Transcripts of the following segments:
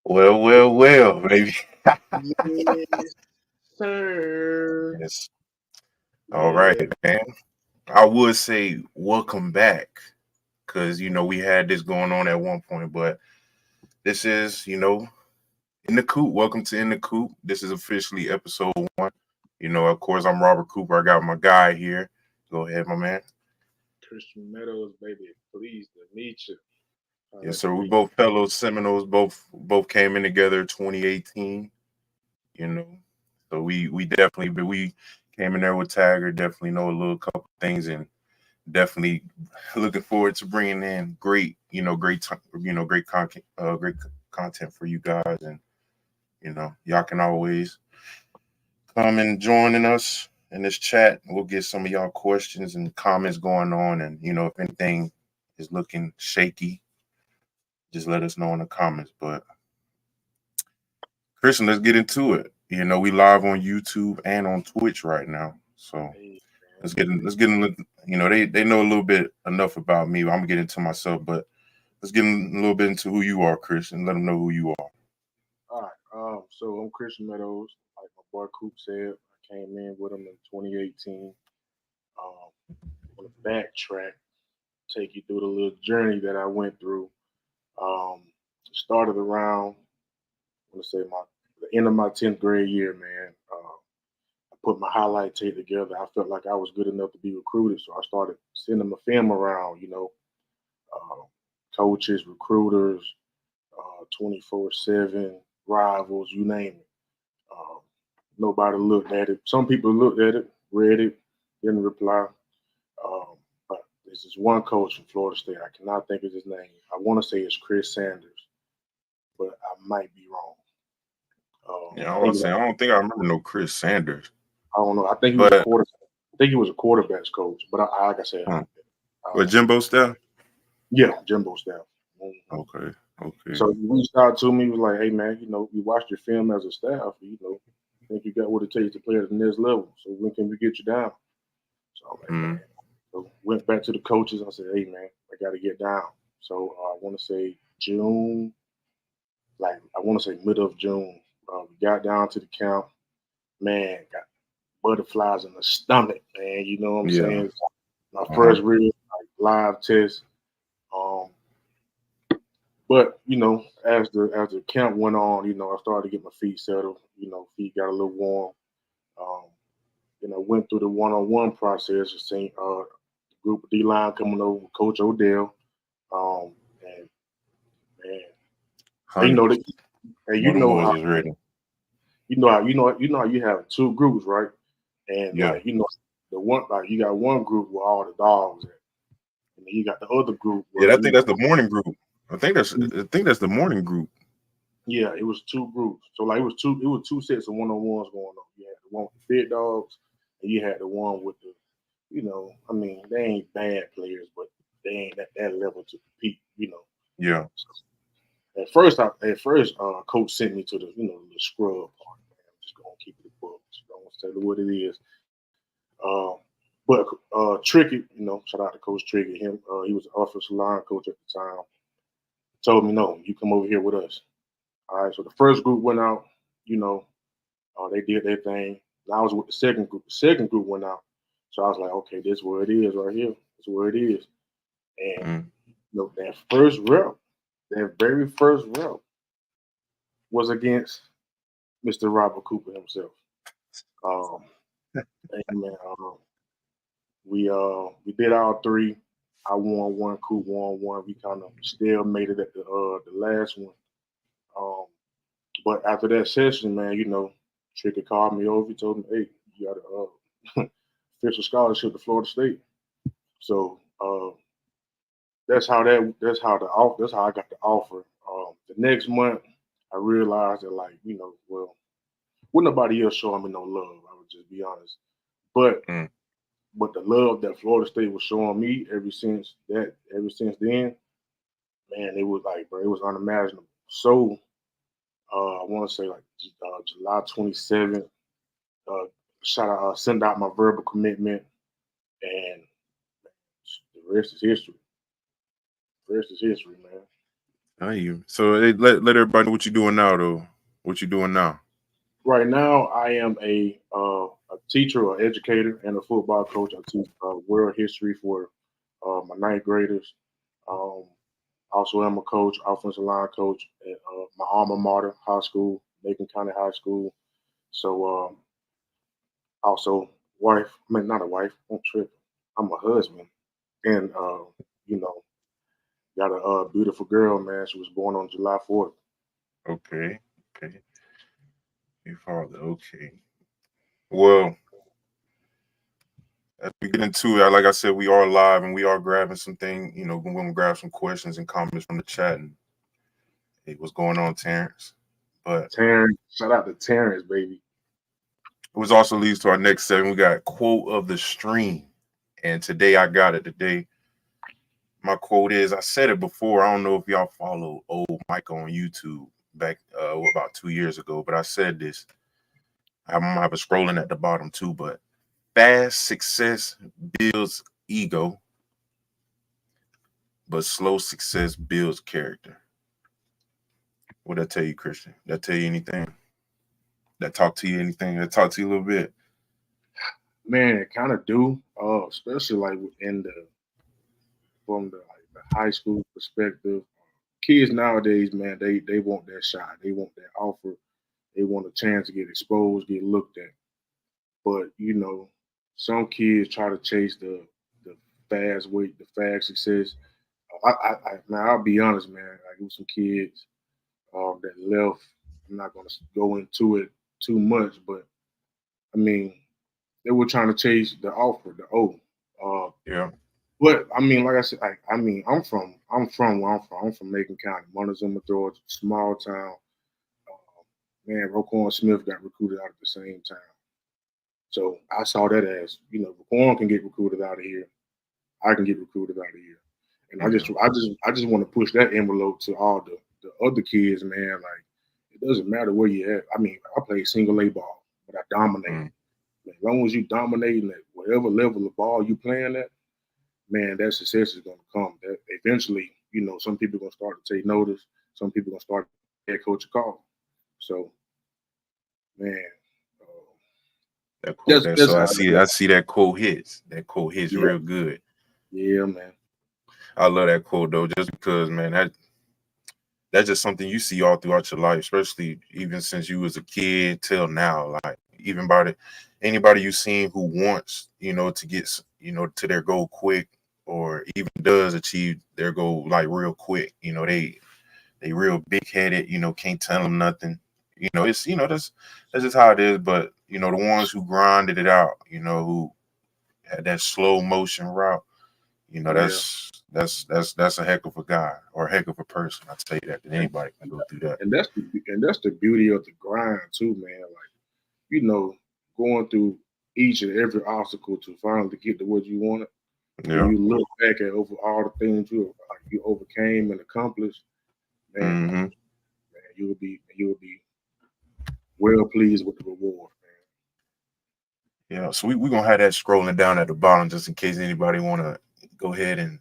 Well, baby. Yes, sir. Yes. All right, Yeah. man. I would say welcome back because, we had this going on at one point, but this is, in the Coop. Welcome to In the Coop. This is officially episode 1. Of course, I'm Robert Cooper. I got my guy here. Go ahead, my man. Christian Meadows, baby. Pleased to meet you. Yes, Glad to sir. We be. both fellow Seminoles, both came in together 2018, you know. So we definitely, but we came in there with Tiger, definitely know a little couple things, and definitely looking forward to bringing in great content for you guys, and y'all can always come and joining us in this chat. We'll get some of y'all questions and comments going on, and if anything is looking shaky, just let us know in the comments. But Christian, let's get into it. We live on YouTube and on Twitch right now, so. Hey, man. Let's get in. They know a little bit enough about me. I'm gonna get into myself, but let's get a little bit into who you are, Chris, and let them know who you are. All right. So I'm Christian Meadows. Like my boy Coop said, I came in with him in 2018. On the backtrack, take you through the little journey that I went through. Started around, I want to say the end of my 10th grade year, man. I put my highlight tape together. I felt like I was good enough to be recruited, so I started sending my film around. Uh, coaches, recruiters, 24/7, rivals, you name it. Uh, Nobody looked at it. Some people looked at it, read it, didn't reply. Um, but there's this one coach from Florida State. I cannot think of his name. I want to say it's Chris Sanders, but I might be wrong. Yeah, I I think was saying I don't think I remember no Chris Sanders, I don't know. I think he was a but quarter. I think he was a quarterbacks coach. But like I said, huh. I But don't know. Jimbo Steph. Yeah, Jimbo staff. Mhm. Okay, okay. So he reached out to me. He was like, "Hey man, you watched your film as a staff. Think you got what it takes to play at the next level. So when can we get you down?" So I'm like, Mm, man. So went back to the coaches. I said, "Hey man, I got to get down." So I want to say June, like I want to say middle of June. We got down to the camp. Man, got butterflies in the stomach, man. You know what I'm yeah. saying? My Uh-huh. first real live test. Um, but as the camp went on, I started to get my feet settled. Feet got a little warm. Um, went through the one-on-one process. Seen group of D line coming over with Coach Odell. And man, you know Hunters. that, and One of them boys was ready. how you have two groups, right? And Yeah. like the one like you got one group where all the dogs at, and then you got the other group Yeah, where I think that's the morning group. I think that's the morning group. yeah, it was two groups. So like it was two sets of one-on-ones going on. You had the one with the big dogs, and you had the one with the I mean, they ain't bad players, but they ain't at that level to compete. Yeah. At first, coach sent me to the scrub part. Man, I'm just gonna keep it a book. Just gonna tell you what it is. Um, but Tricky, shout out to Coach Tricky. He was the offensive line coach at the time. Told me, no, you come over here with us. All right. So the first group went out. You know, they did their thing. And I was with the second group. The second group went out. So I was like, okay, this is where it is right here. This is where it is. And Mm. that first rep, that very first rep was against Mr. Robert Cooper himself. Um, and man, we did all three. I won one, Coop won one. We kind of still made it at the last one. Um, but after that session, man, Tricky called me over. He told me, "Hey, you got a official scholarship to Florida State." So that's how I got the offer. The next month, I realized that well, wouldn't nobody else showing me no love. I would just be honest. But Mm. but the love that Florida State was showing me ever since then, man, it was like, bro, it was unimaginable. So I want to say like July 27th, uh, send out my verbal commitment, and the rest is history. The rest is history, man. You. So let everybody know what you're doing now, though. What you doing now? Right now, I am a teacher or educator and a football coach. I teach world history for my ninth graders. Um, Also, am a coach, offensive line coach at my alma mater high school, Macon County High School. So, also wife. I mean, not a wife. I'm tripping. I'm a husband, and you know, got a beautiful girl, man. She was born on July 4th. Okay. Okay. Your father. Okay. Well, as we get into it, like I said, we are live and we are grabbing something. We're gonna grab some questions and comments from the chat. And hey, what's going on, Terrence? But Terrence, shout out to Terrence, baby. it was also leads to our next segment. We got quote of the stream, and today I got it. Today, my quote is: I said it before. I don't know if y'all follow old Mike on YouTube back about 2 years ago, but I said this. I'm gonna have a scrolling at the bottom too, but fast success builds ego, but slow success builds character. What that tell you, Christian? That tell you anything? That talk to you anything? That talk to you a little bit? Man, it kind of do, especially like from the high school perspective. Kids nowadays, man, they want that shot, they want that offer, they want a chance to get exposed, get looked at. But some kids try to chase the fast weight, the fast success. Now I'll be honest, man. Like it was some kids that left. I'm not gonna go into it too much, but I mean they were trying to chase the offer, the O. Yeah. But I mean, like I said, I'm from where I'm from. I'm from Macon County, Montezuma, Georgia, small town. Man, Roquan Smith got recruited out at the same time. So I saw that as, Roquan can get recruited out of here. I can get recruited out of here. And I just want to push that envelope to all the other kids, man. Like it doesn't matter where you at. I mean, I play single A ball, but I dominate. As long as you dominating at whatever level of ball you playing at, man, that success is gonna come. That eventually, some people are gonna start to take notice. Some people are gonna start head coach a call. So, man, That quote. that's So how I I see. look at I see that quote hits. That quote hits it. Yeah, real good. yeah, man. I love that quote though, just because, man, that's just something you see all throughout your life, especially even since you was a kid till now. Like even by anybody you seen who wants, to get, to their goal quick, or even does achieve their goal like real quick. They real big headed. Can't tell them nothing. It's that's just how it is. But the ones who grinded it out, who had that slow motion route. Yeah. That's a heck of a guy or a heck of a person. I tell you that anybody can go through that. And that's the beauty of the grind too, man. Like, going through each and every obstacle to finally get to what you wanted. When Yeah. you look back at over all the things you overcame and accomplished, man, Mm-hmm. you will be well pleased with the reward, Yeah. So we're gonna have that scrolling down at the bottom just in case anybody wanna go ahead and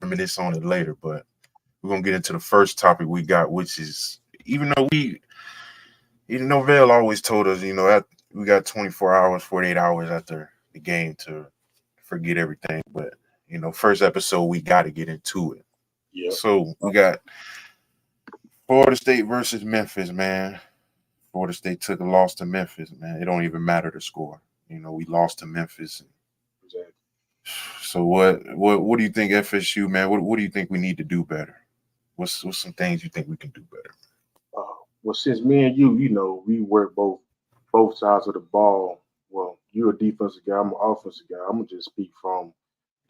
reminisce on it later. But we're gonna get into the first topic we got, which is even though Vale always told us, we got 24 hours, 48 hours after the game to forget everything. But first episode we got to get into it. man. So we got Florida State versus Memphis, man. Florida State took a loss to Memphis, man. It don't even matter the score. We lost to Memphis. Exactly. So what do you think, FSU, man? What do you think we need to do better? What's some things you think we can do better? Well, since me and you, we work both sides of the ball. Well, you're a defensive guy. I'm an offensive guy. I'm gonna just speak from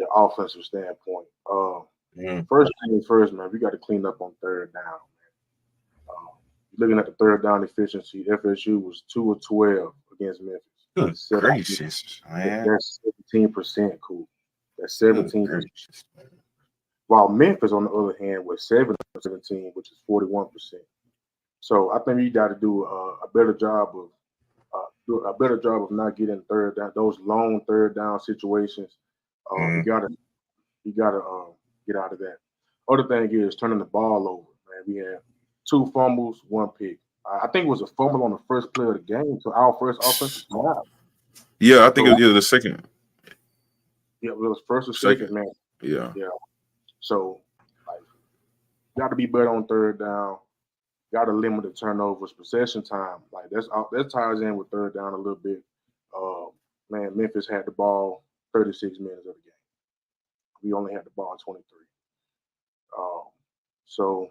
the offensive standpoint. Mm, First thing first, man, we got to clean up on third down. Looking at the third down efficiency, FSU was 2 of 12 against Memphis. good gracious, man. That's 17%, cool. That's Good 17%. gracious, man. While Memphis, on the other hand, was 7 of 17, which is 41%. So I think we got to do a better job of not getting third down, those long third down situations. We Mm, gotta get out of that. Other thing is turning the ball over. man. We had 2 fumbles, 1 pick. I think it was a fumble on the first play of the game, so our first offensive drive. Yeah, I think So, it was the second. yeah, it was first or Second. second, man. Yeah. Yeah. So, like, got to be better on third down. Got to limit the turnovers, possession time. Like that ties in with third down a little bit. Man, Memphis had the ball 36 minutes of the game. We only had the ball 23. So,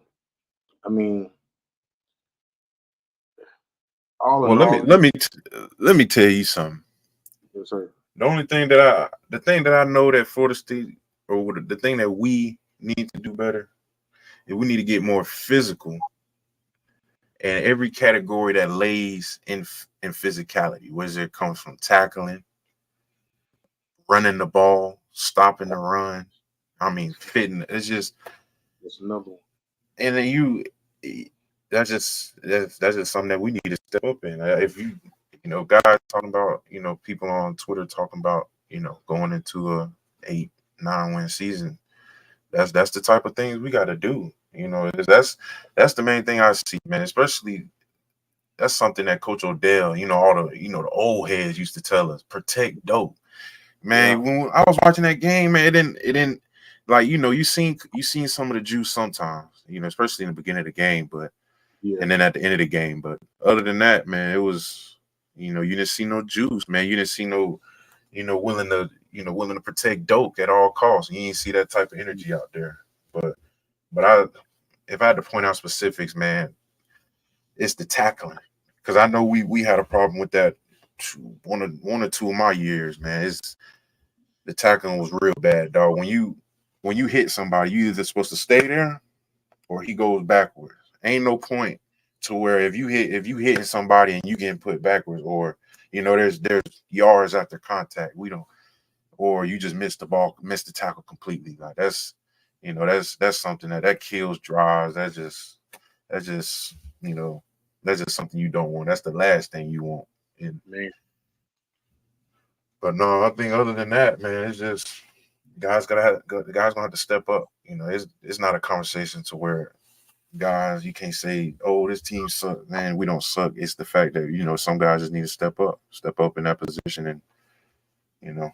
I mean, all Well, in all, let me tell you something. yes, sir. The thing that I know that Florida State, or the thing that we need to do better, is we need to get more physical. And every category that lays in physicality, whether it comes from tackling, running the ball, stopping the run. I mean, fitting. It's just That's another one. and then that's just something that we need to step up in. If you guys talking about, people on Twitter talking about, going into a 8-9 win season, that's the type of things we got to do. That's the main thing I see, man. Especially that's something that Coach Odell, all the the old heads used to tell us: protect dope. Man, when I was watching that game, man, it didn't like you seen some of the juice sometimes, especially in the beginning of the game, but and then at the end of the game. But other than that, man, it was you didn't see no juice, man. You didn't see no willing to protect Doak at all costs. You didn't see that type of energy out there. But if I had to point out specifics, man, it's the tackling, because I know we had a problem with that one or two of my years, man. It's the tackling was real bad, dog. When you hit somebody, you either supposed to stay there or he goes backwards. Ain't no point to where if you hitting somebody and you getting put backwards, or there's yards after contact. We don't, or you just missed the tackle completely. Like that's something that kills drives. That's just that's just something you don't want. That's the last thing you want. Man. But no, I think other than that, man, it's just the guys gonna have to step up. It's not a conversation to where guys, you can't say, oh, this team suck. Man, we don't suck. It's the fact that some guys just need to step up in that position, and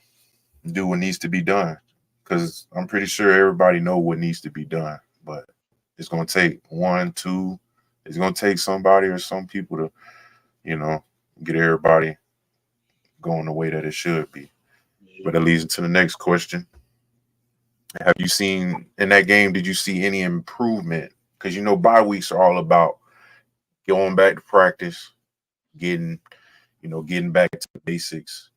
do what needs to be done. Because I'm pretty sure everybody know what needs to be done, but it's gonna take one, two. It's gonna take somebody or some people to get everybody going the way that it should be. But that leads into the next question. Have you seen in that game, did you see any improvement? Because bye weeks are all about going back to practice, getting back to the basics,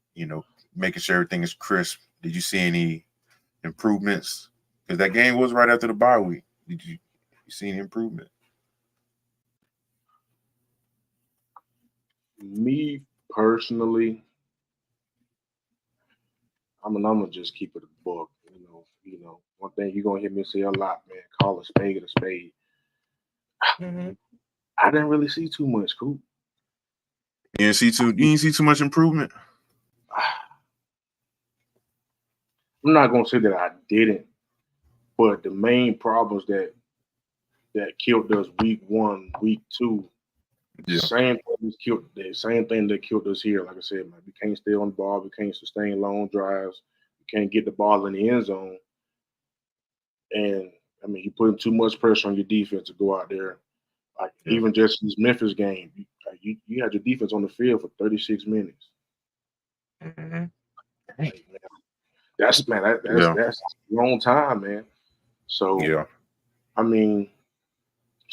making sure everything is crisp. Did you see any improvements? Because that game was right after the bye week. Did you see any improvement? Me personally, I'm gonna just keep it a book. One thing you're gonna hear me say a lot, man. Call a spade a spade. Mm-hmm. I didn't really see too much, Coop. You didn't see too much improvement? I'm not gonna say that I didn't, but the main problems that killed us week 1, week 2, the same thing that killed us here. Like I said, man, we can't stay on the ball, we can't sustain long drives, we can't get the ball in the end zone. And I mean, you're putting too much pressure on your defense to go out there. Like even just this Memphis game, you had your defense on the field for 36 minutes. Mm-hmm. Like, man, that's a long time, man. So I mean,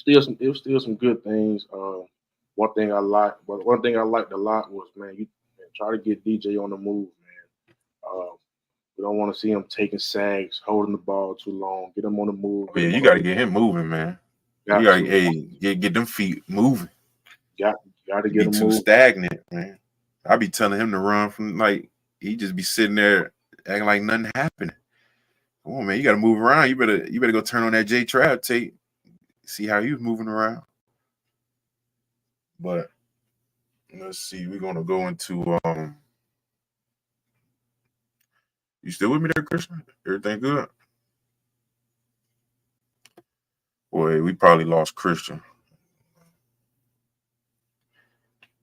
it was still some good things. One thing I liked a lot was, man, try to get DJ on the move, man. We don't want to see him taking sags, holding the ball too long. Get him on the move. Oh, yeah, you got to get him moving, man. You got to get them feet moving. Got to get him too moving. Stagnant, man. I be telling him to run from, like, he just be sitting there acting like nothing happened. Come on, man, you got to move around. You better go turn on that J Trav tape, see how he was moving around. But let's see, we're gonna go into you still with me there, Christian? Everything good? Boy, we probably lost Christian.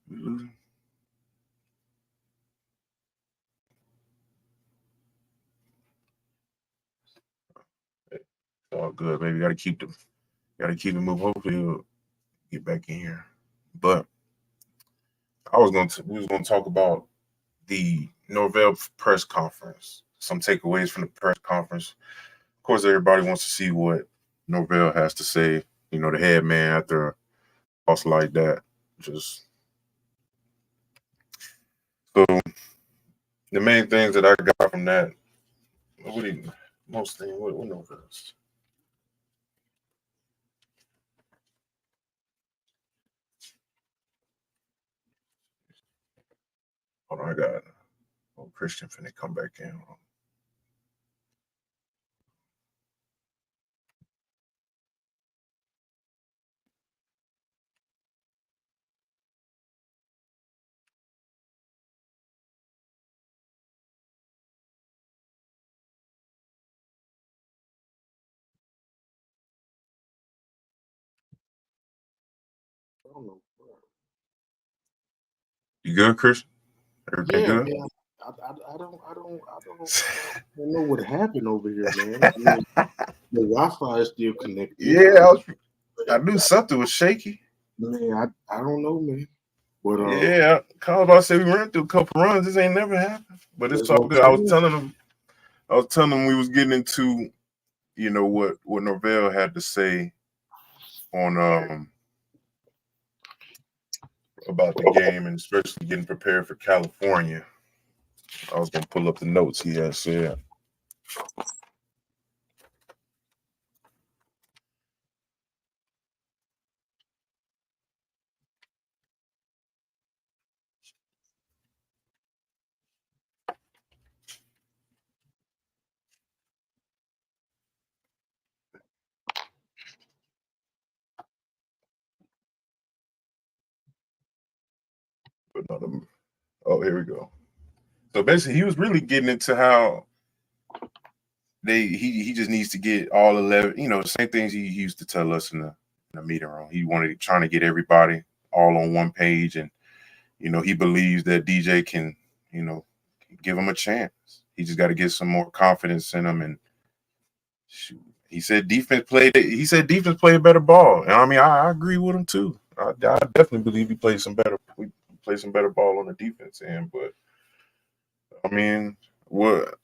It's all good, baby. Gotta keep it moving. Hopefully he'll get back in here. But we was gonna talk about the Norvell press conference. Some takeaways from the press conference. Of course, everybody wants to see what Norvell has to say. You know, the head man after a loss like that. Just so the main things that I got from that. Most things. What Norvell's? Hold on, I got Christian finna come back in. I don't know. You good, Christian? Everything Yeah, good? man. I don't know what happened over here, man. I mean, the Wi-Fi is still connected. Yeah, I knew something was shaky. Man, I don't know, man. But Yeah, I was about to say we ran through a couple runs. This ain't never happened, but it's all good. I was telling them we was getting into, you know, what Norvell had to say on about the game and especially getting prepared for California. I was gonna pull up the notes he had said. But oh, here we go. So basically, he was really getting into how he just needs to get all 11. You know, the same things he used to tell us in the meeting room. He trying to get everybody all on one page, and you know, he believes that DJ can, you know, give him a chance. He just got to get some more confidence in him. And shoot, he said defense played a better ball. And I mean, I agree with him too. I definitely believe he played some better ball on the defense end. But I mean, what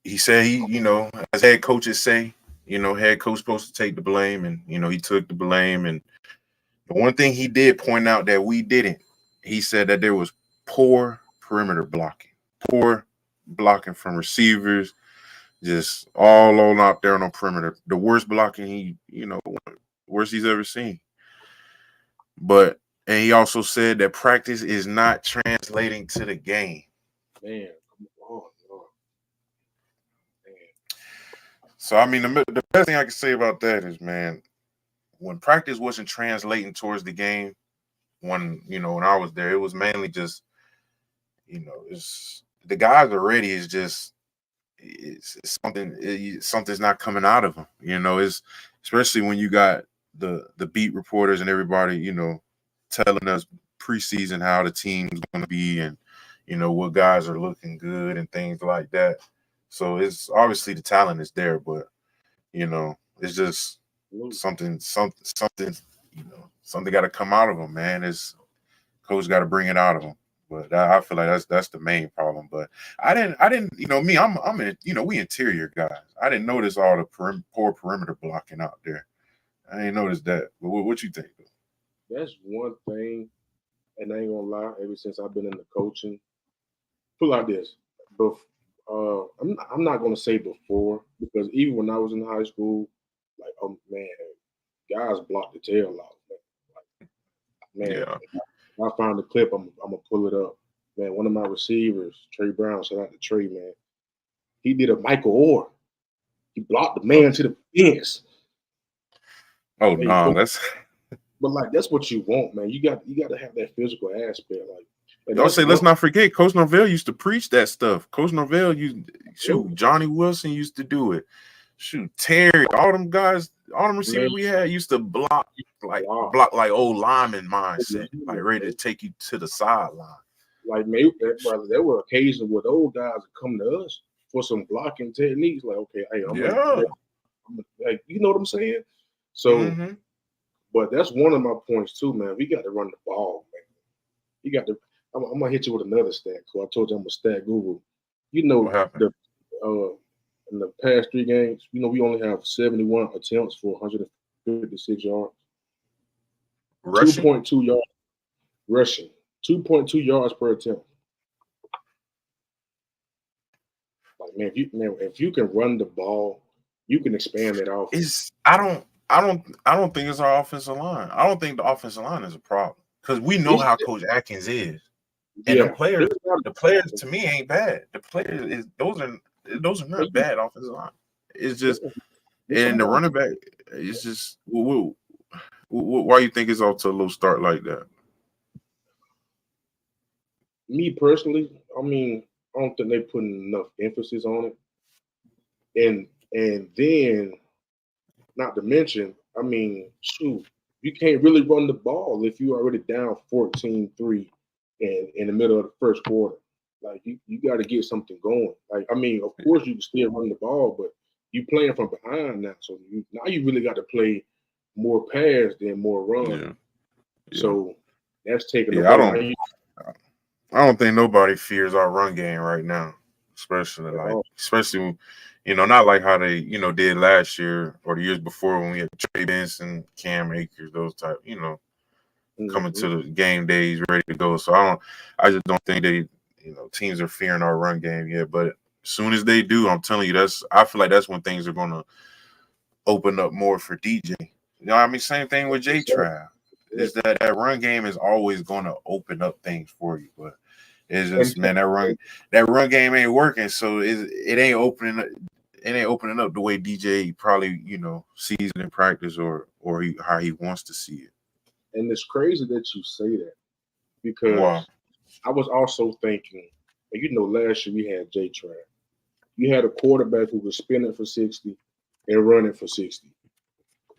he said, you know, as head coaches say, you know, head coach supposed to take the blame, and you know, he took the blame. And the one thing he did point out that we didn't, he said that there was poor perimeter blocking from receivers, just all on out there on the perimeter. The worst blocking worst he's ever seen. And he also said that practice is not translating to the game. Man, come on, Lord. Man. So I mean, the best thing I can say about that is, man, when practice wasn't translating towards the game, when I was there, it was mainly just, you know, it's the guys are ready. It's just something's not coming out of them. You know, it's especially when you got the beat reporters and everybody, you know, telling us preseason how the team's going to be and, you know, what guys are looking good and things like that. So it's obviously the talent is there, but, you know, it's just something, you know, something got to come out of them, man. Coach got to bring it out of them. But I feel like that's the main problem. But I didn't, you know, me, I'm in, you know, we interior guys. I didn't notice all the poor perimeter blocking out there. I didn't notice that. But what you think? That's one thing, and I ain't gonna lie. Ever since I've been in the coaching, put like this, but I'm not gonna say before, because even when I was in high school, like, oh man, guys blocked the tail off. Man, Yeah. if I find the clip, I'm gonna pull it up. Man, one of my receivers, Trey Brown, shout out to Trey, man. He did a Michael Orr. He blocked the man to the fence. Oh no, that's. But like that's what you want, man. You got to have that physical aspect. Y'all say let's not forget, Coach Norvell used to preach that stuff. Coach Norvell Johnny Wilson used to do it. Shoot, Terry, all them guys, all them receivers we had used to block like old lineman mindset, like ready to take you to the sideline. Like maybe there were occasions where those guys would come to us for some blocking techniques. Like, okay, hey, I'm like, you know what I'm saying? So, but that's one of my points too, man. We got to run the ball, man. You got to. I'm gonna hit you with another stat. So I told you I'm a stat guru. You know, in the past 3 games, you know, we only have 71 attempts for 156 yards. Rushing? 2.2 yards rushing. 2.2 yards per attempt. Like, man, if you can run the ball, you can expand that off. I don't think it's our offensive line. I don't think the offensive line is a problem because we know how Coach Atkins is, and the players to me ain't bad. The players those are not bad offensive line. It's just and the running back. It's just why you think it's off to a little start like that? Me personally, I mean, I don't think they're putting enough emphasis on it. And then, not to mention, I mean, shoot, you can't really run the ball if you're already down 14-3 in the middle of the first quarter. Like, you got to get something going. Like, I mean, of course you can still run the ball, but you playing from behind now. So now you really got to play more pass than more run. Yeah. So that's taking away. I don't think nobody fears our run game right now, especially not like how they did last year or the years before when we had Trey Benson, Cam Akers, those type coming to the game days ready to go. So I just don't think teams are fearing our run game yet. But as soon as they do, I'm telling you, I feel like that's when things are gonna open up more for DJ. You know what I mean? Same thing with J-Trav. Is that run game is always going to open up things for you, but it's just that run game ain't working, so it ain't opening up the way DJ probably sees it in practice or how he wants to see it. And it's crazy that you say that because I was also thinking, last year we had J-Trav. You had a quarterback who was spinning for 60 and running for 60.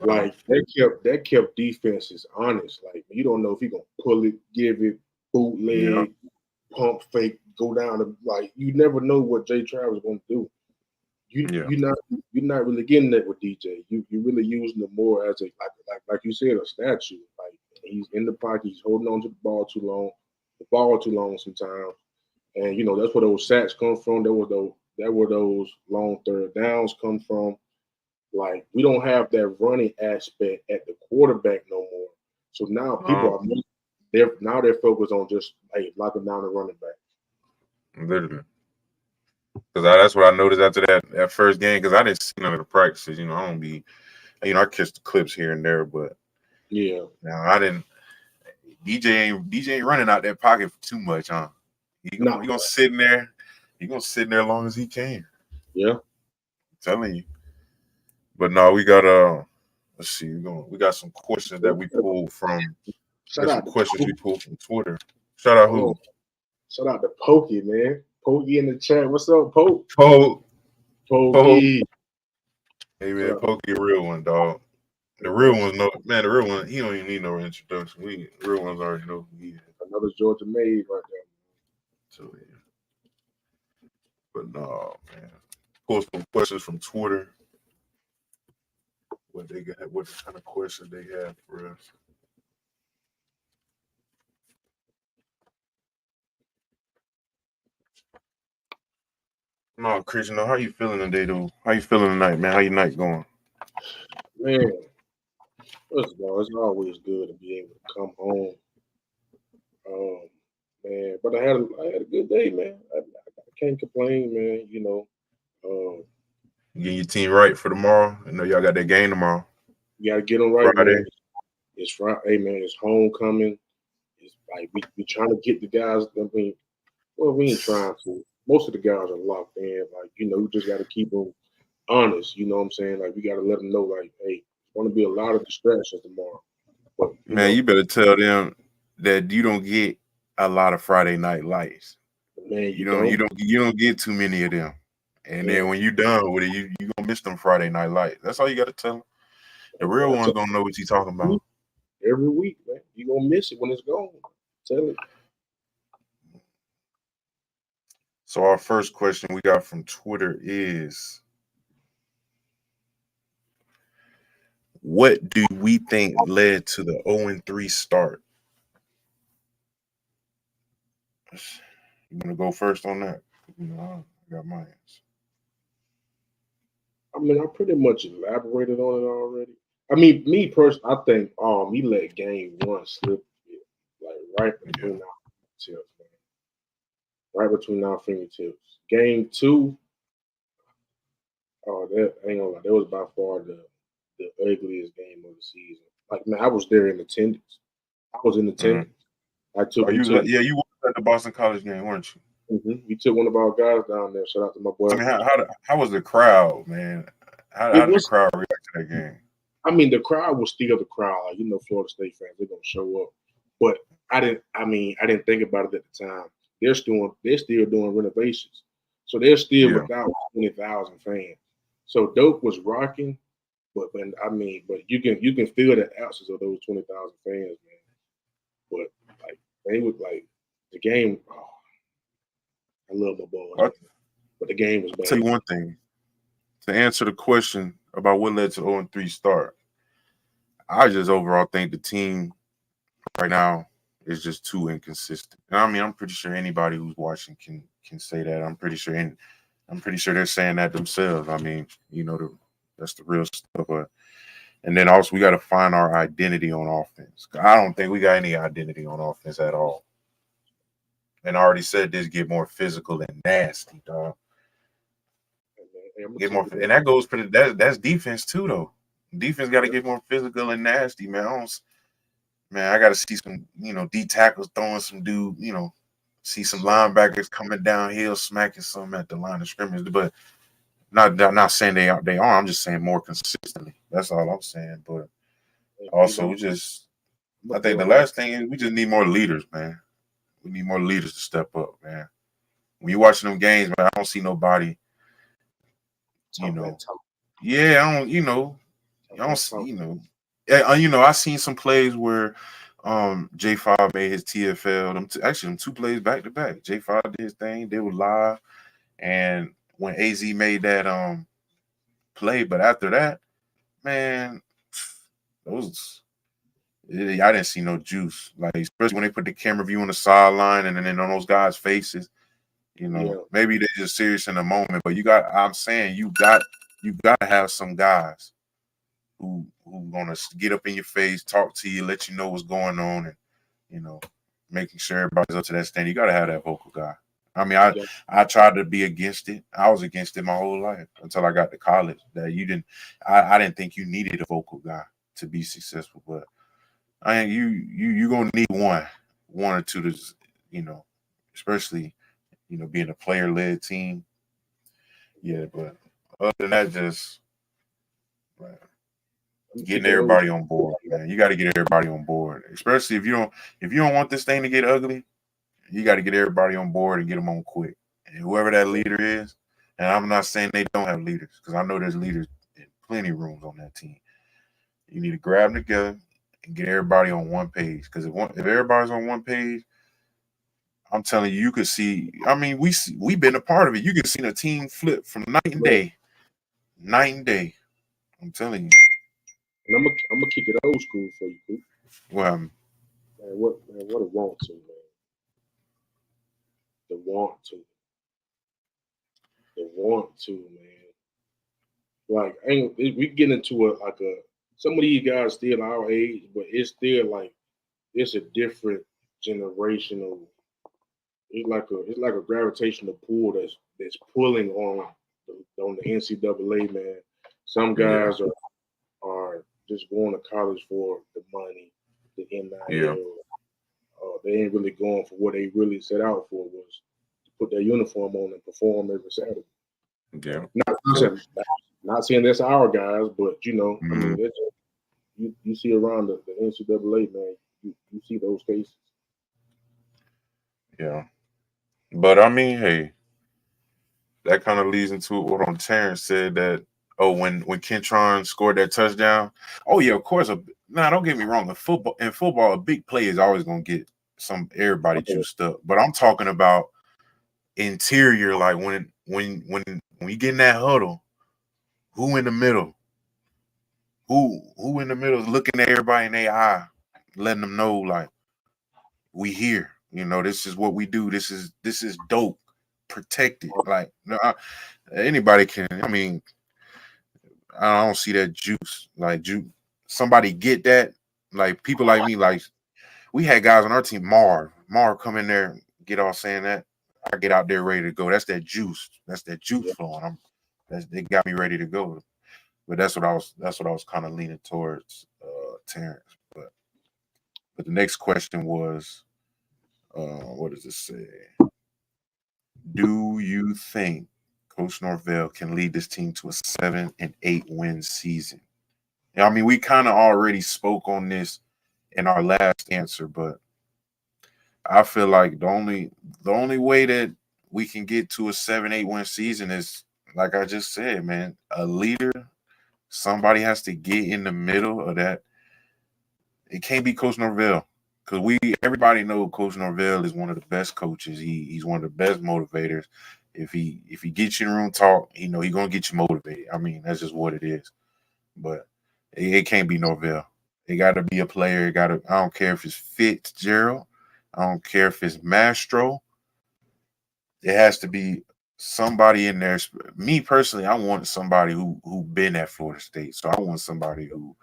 Like that kept defenses honest. Like you don't know if he's gonna pull it, give it, bootleg, pump fake, go down. Like you never know what J-Trav is gonna do. You're not really getting that with DJ. You're really using him more as like you said, a statue. Like he's in the pocket, he's holding on to the ball too long sometimes. And that's where those sacks come from. That were those long third downs come from. Like we don't have that running aspect at the quarterback no more. So now people they're focused on just locking down the running back. Literally, because that's what I noticed after that first game. Because I didn't see none of the practices. I don't be, I catch the clips here and there, but now I didn't. DJ ain't running out that pocket for too much, huh? He gonna sit in there. He gonna sit in there as long as he can. Yeah, I'm telling you. But no, we got let's see, we got some questions that we pulled from. Questions we pulled from Twitter. Shout out who? Shout out to Pokey, man. Pokey in the chat. What's up, Poke? Pokey. Hey man, Pokey, a real one, dog. The real ones the real one, he don't even need no introduction. The real ones already know who he is. Another Georgia maid right there. So yeah. But no, man. Pulled some questions from Twitter. What kind of questions they have for us. No, Christian, how you feeling today, though? How you feeling tonight, man? How your night going? Man, first of all, it's always good to be able to come home. Man, but I had a good day, man. I can't complain, man. Getting your team right for tomorrow. I know y'all got that game tomorrow. You gotta get them right, Friday. Man. It's Friday, hey, man. It's homecoming. It's like we trying to get the guys. I mean, well, we ain't trying to. Most of the guys are locked in. Like, we just got to keep them honest. You know what I'm saying? Like, we got to let them know, like, hey, it's going to be a lot of distractions tomorrow. But, man, you better tell them that you don't get a lot of Friday night lights. Man, you don't get too many of them. And then when you're done with it, you gonna miss them Friday night lights. That's all you got to tell them. The real ones don't know what you're talking about. Every week, man. You're going to miss it when it's gone. Tell it. So our first question we got from Twitter is, what do we think led to the 0-3 start? You want to go first on that? I got my answer. I mean, I pretty much elaborated on it already. I mean, me personally, I think he let game 1 slip like right between our fingertips, man. Right between our fingertips. Game 2, that ain't gonna lie, that was by far the ugliest game of the season. Like, man, I was there in attendance. I was in attendance. I took. You were at the Boston College game, weren't you? Mm-hmm. We took one of our guys down there. Shout out to my boy. I mean, how was the crowd, man? How did the crowd react to that game? I mean, the crowd was still the crowd. Like, Florida State fans, they're gonna show up. But I didn't think about it at the time. They're still doing renovations, so they're still without 20,000 fans. So Dope was rocking, but you can feel the absence of those 20,000 fans, man. But like they would like the game. Oh, I love my boys, but the game was bad. I'll tell you one thing. To answer the question about what led to 0-3 start, I just overall think the team right now is just too inconsistent. And I mean, I'm pretty sure anybody who's watching can say that. I'm pretty sure they're saying that themselves. I mean, that's the real stuff. And then also we got to find our identity on offense. I don't think we got any identity on offense at all. And I already said this: get more physical and nasty, dog. Get more, and that goes for that's defense too, though. Defense got to get more physical and nasty, man. I got to see some, D tackles throwing some dude, see some linebackers coming downhill, smacking some at the line of scrimmage. But not saying they are. I'm just saying more consistently. That's all I'm saying. But also, I think the last thing is we just need more leaders, man. We need more leaders to step up, man. When you're watching them games, man, I don't see nobody. I don't see. I seen some plays where J5 made his TFL. Them 2 plays back to back. J5 did his thing. They were live, and when AZ made that play, but after that, man, I didn't see no juice. Like, especially when they put the camera view on the sideline and then on those guys' faces. Maybe they're just serious in the moment, but you got to have some guys who gonna get up in your face, talk to you, let you know what's going on, and making sure everybody's up to that standard. You got to have that vocal guy. I mean, I tried to be against it. I was against it my whole life until I got to college. That I didn't think you needed a vocal guy to be successful, but I mean, you gonna need one or two to, especially being a player-led team. Yeah, but other than that, just getting everybody on board, man. You got to get everybody on board, especially if you don't want this thing to get ugly. You got to get everybody on board and get them on quick. And whoever that leader is, and I'm not saying they don't have leaders, because I know there's leaders in plenty of rooms on that team. You need to grab them together and get everybody on one page. Because if everybody's on one page, I'm telling you, you could see. I mean, we've been a part of it. You can see the team flip from night and day. I'm telling you. And I'm gonna kick it old school for you, Coop. Well, what a want to, man. The want to, man. Like, we get into some of these guys still our age, but it's still like it's a different generational. It's like a gravitational pull that's pulling on the NCAA, man. Some guys are just going to college for the money, the NIL. Yeah. They ain't really going for what they really set out for, was to put their uniform on and perform every Saturday. Yeah. Not saying that's our guys, but I mean, you see around the NCAA, man, you see those cases. Yeah. But I mean, hey, that kind of leads into what Terrence said, that Oh, when Kentron scored that touchdown. Oh yeah, of course. Nah, don't get me wrong. In football, a big play is always gonna get everybody juiced up. But I'm talking about interior, like when you get in that huddle, who in the middle? Who in the middle is looking at everybody in their eye, letting them know like we here. This is what we do. This is dope. Protected. Like anybody can. I mean, I don't see that juice. Like somebody get that. Like people like me. Like we had guys on our team. Marv come in there, get all saying that. I get out there ready to go. That's that juice. That's that juice flowing. They got me ready to go. But that's what I was kind of leaning towards, Terrence. But the next question was, what does it say? Do you think Coach Norvell can lead this team to a 7-8 win season? I mean, we kind of already spoke on this in our last answer, but I feel like the only way that we can get to a 7-8 win season is, like I just said, man, a leader. Somebody has to get in the middle of that. It can't be Coach Norvell, because everybody know Coach Norvell is one of the best coaches. He's one of the best motivators. If he gets you in room talk, he's gonna get you motivated. I mean, that's just what it is. But it can't be Norvell. It got to be a player. I don't care if it's Fitzgerald. I don't care if it's Mastro. It has to be somebody in there. Me personally, I want somebody who been at Florida State. So I want somebody who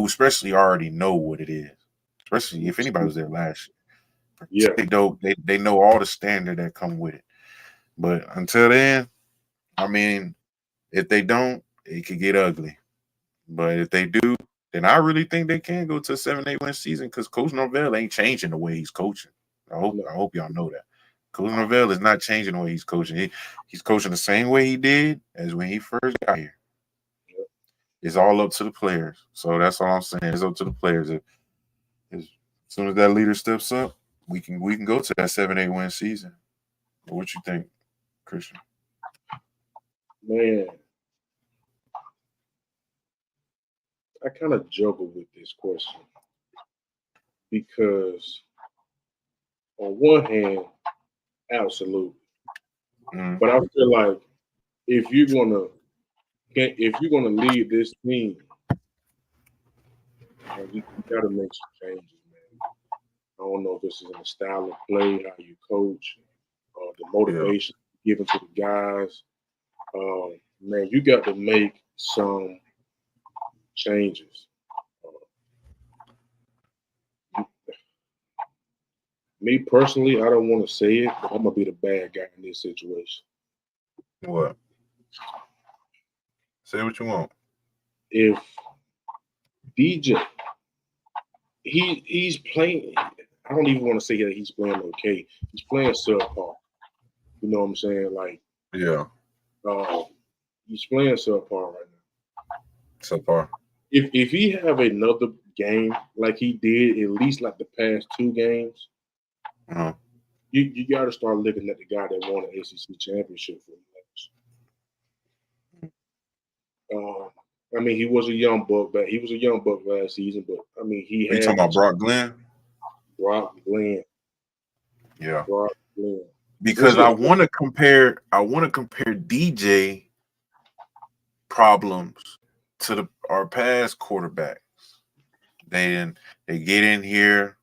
especially already know what it is. Especially if anybody was there last year. Yeah. They know all the standard that come with it. But until then, I mean, if they don't, it could get ugly. But if they do, then I really think they can go to a 7-8 win season, because Coach Norvell ain't changing the way he's coaching. I hope y'all know that. Coach Norvell is not changing the way he's coaching. He's coaching the same way he did as when he first got here. It's all up to the players. So that's all I'm saying. It's up to the players. As soon as that leader steps up, we can go to that 7-8 win season. What you think, Christian? Man, I kind of juggle with this question, because on one hand, absolutely. But I feel like if you're gonna lead this team, you gotta make some changes, man. I don't know if this is in the style of play, how you coach, the motivation given to the guys. Man, you got to make some changes. Me personally, I don't want to say it, but I'm gonna be the bad guy in this situation. What? Say what you want. If DJ, he's playing. I don't even want to say that he's playing okay. He's playing subpar. You know what I'm saying? Like, yeah. He's playing subpar right now. Subpar. If he have another game like he did, at least like the past 2 games, you got to start looking at the guy that won the ACC championship for the Lakers. I mean, he was a young buck, but he was a young buck last season. But I mean, he had. You talking about Brock Glenn? Brock Glenn. Yeah. Brock Glenn. Because I want to compare DJ problems to our past quarterbacks. They get in here,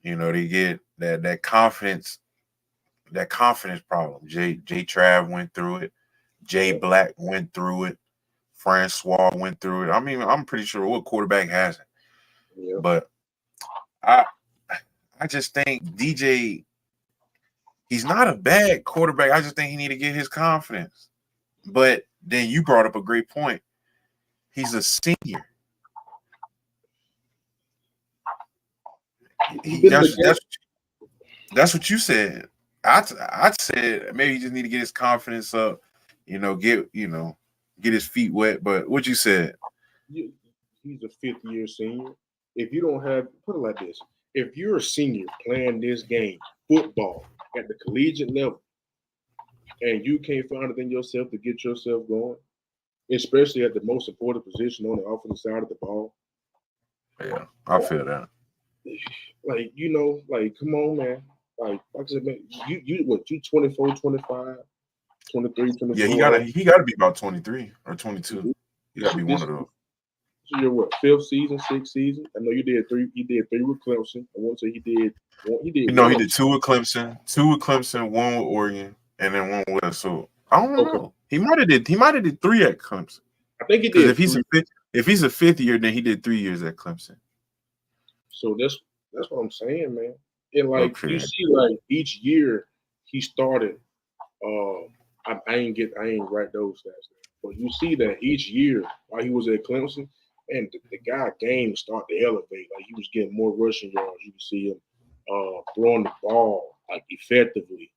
they get that confidence problem. Jay Trav went through it. Jay Black went through it. Francois went through it. I mean, I'm pretty sure what quarterback hasn't. Yeah. But I just think DJ, he's not a bad quarterback. I just think he need to get his confidence. But then you brought up a great point. He's a senior. That's what you said. I said maybe he just need to get his confidence up, get his feet wet. But what you said? He's a 5th-year senior. If you don't have, put it like this: if you're a senior playing this game, football, at the collegiate level, and you can't find it in yourself to get yourself going, especially at the most important position on the offensive side of the ball. Yeah, I feel that. Like, like, come on, man. Like I said, man, you 24, 25, 23, Yeah, 24. he gotta be about 23 or 22. He gotta be one of those. So your what, fifth season, sixth season? I know you did three. He did three with Clemson. I want to say he did one. He did. He did two with Clemson, one with Oregon, and then one with us. So I don't know. He might have did three at Clemson. I think he did. Because if he's a fifth year, then he did 3 years at Clemson. So that's what I'm saying, man. And like you see, like each year he started. I ain't write those stats down, but you see that each year while he was at Clemson, and the guy game started to elevate. Like he was getting more rushing yards. You can see him throwing the ball like effectively,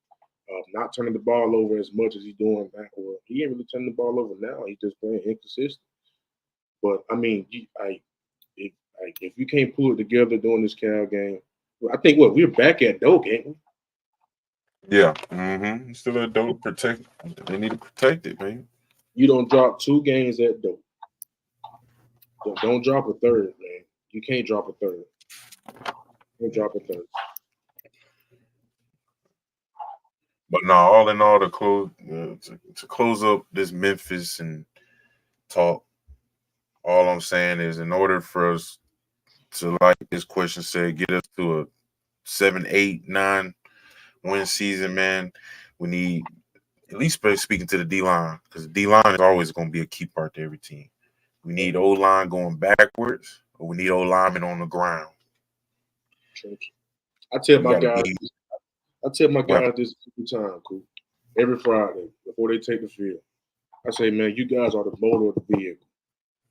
not turning the ball over as much as he's doing back. Well, he ain't really turning the ball over now. He's just playing inconsistent. But I mean, if you can't pull it together during this Cal game, I think we're back at Doak, ain't we? Yeah. Mm-hmm. Still a Doak protect. They need to protect it, man. You don't drop 2 games at Doak. Don't drop a third, man. You can't drop a third. Don't drop a third. But no, all in all, to close up this Memphis and talk, all I'm saying is, in order for us to, like this question said, get us to a 7, 8, 9 win season, man, we need, at least speaking to the D-line, because the D-line is always going to be a key part to every team. We need O-line going backwards, or we need O-linemen on the ground. I tell my guys this every time, Coop. Every Friday before they take the field. I say, man, you guys are the motor of the vehicle.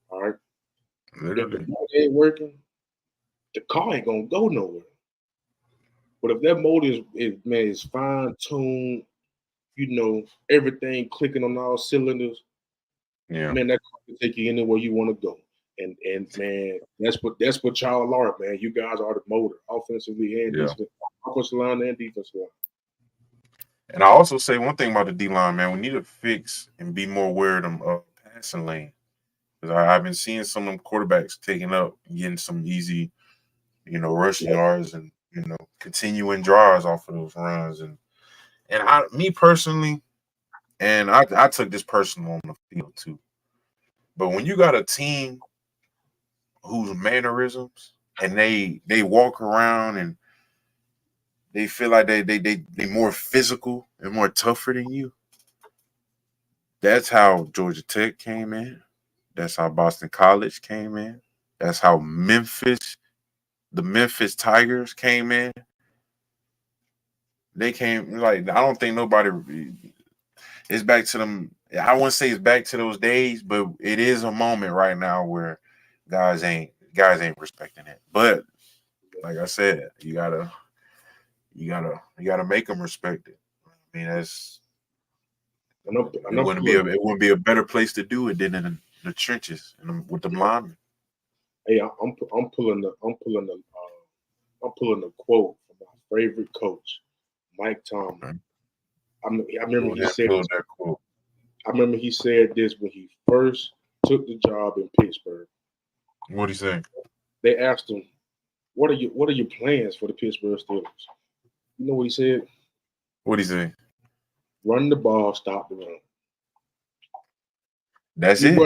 All right? Literally. If the motor ain't working, the car ain't gonna go nowhere. But if that motor is fine-tuned, everything clicking on all cylinders, man, that car can take you anywhere you want to go. And man, that's what y'all are, man. You guys are the motor, offensively and defensively, offensive line and defensive line. And I also say one thing about the D-line, man. We need to fix and be more aware of them passing lane. Because I've been seeing some of them quarterbacks taking up, getting some easy, rushing yards and, continuing drives off of those runs. And me personally, and I took this personal on the field too. But when you got a team whose mannerisms and they walk around and they feel like they more physical and more tougher than you. That's how Georgia Tech came in. That's how Boston College came in. That's how the Memphis Tigers came in. They came I don't think nobody. It's back to them. I wouldn't say it's back to those days, but it is a moment right now where guys ain't respecting it. But like I said, you gotta make them respect it. I mean, it wouldn't be a better place to do it than in the trenches and with the linemen. Hey, I'm pulling the quote from my favorite coach, Mike Tomlin. Okay. I remember he said that quote. I remember he said this when he first took the job in Pittsburgh. What'd he say? They asked him, "What are your plans for the Pittsburgh Steelers?" You know what he said? What'd he say? Run the ball, stop the run. That's it.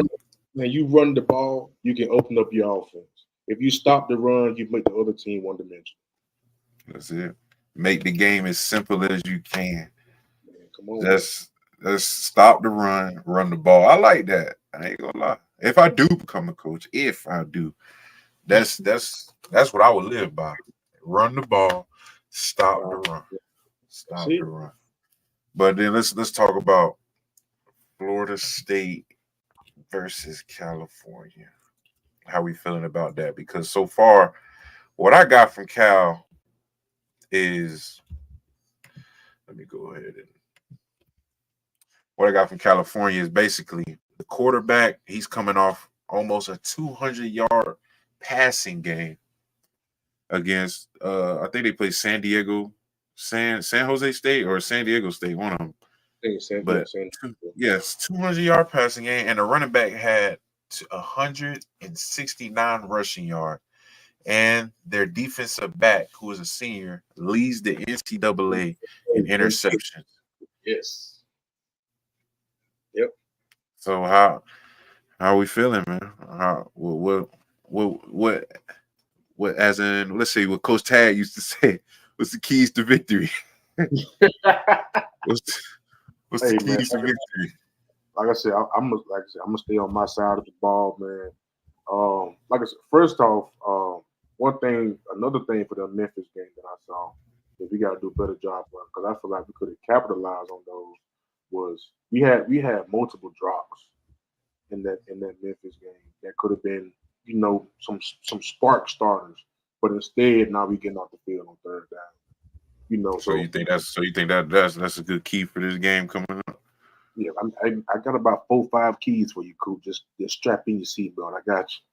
When you run the ball, you can open up your offense. If you stop the run, you make the other team one dimensional. That's it. Make the game as simple as you can. Man, come on. Let's stop the run the ball. I like that. I ain't gonna lie. If I do become a coach, that's what I would live by. Run the ball, stop the run. Stop the run. But then let's talk about Florida State versus California. How we feeling about that? Because so far, what I got from Cal is, let me go ahead and what I got from California is basically the quarterback. He's coming off almost a 200-yard passing game against I think they play San Jose State or San Diego State, one of them. But yes, 200-yard passing game, and the running back had 169 rushing yards. And their defensive back, who is a senior, leads the NCAA in interceptions. Yes. Yep. So how are we feeling, man? What as in, let's say what Coach Tag used to say, what's the keys to victory? what's the keys to victory? Like I said, I'm gonna stay on my side of the ball, man. Like I said, first off, another thing for the Memphis game that I saw that we got to do a better job of, because I feel like we could have capitalized on those, was we had multiple drops in that Memphis game that could have been, some spark starters, but instead now we getting off the field on third down. So you think that's a good key for this game coming up? Yeah, I got about 4 or 5 keys for you, Coop. Just strap in your seatbelt. I got you.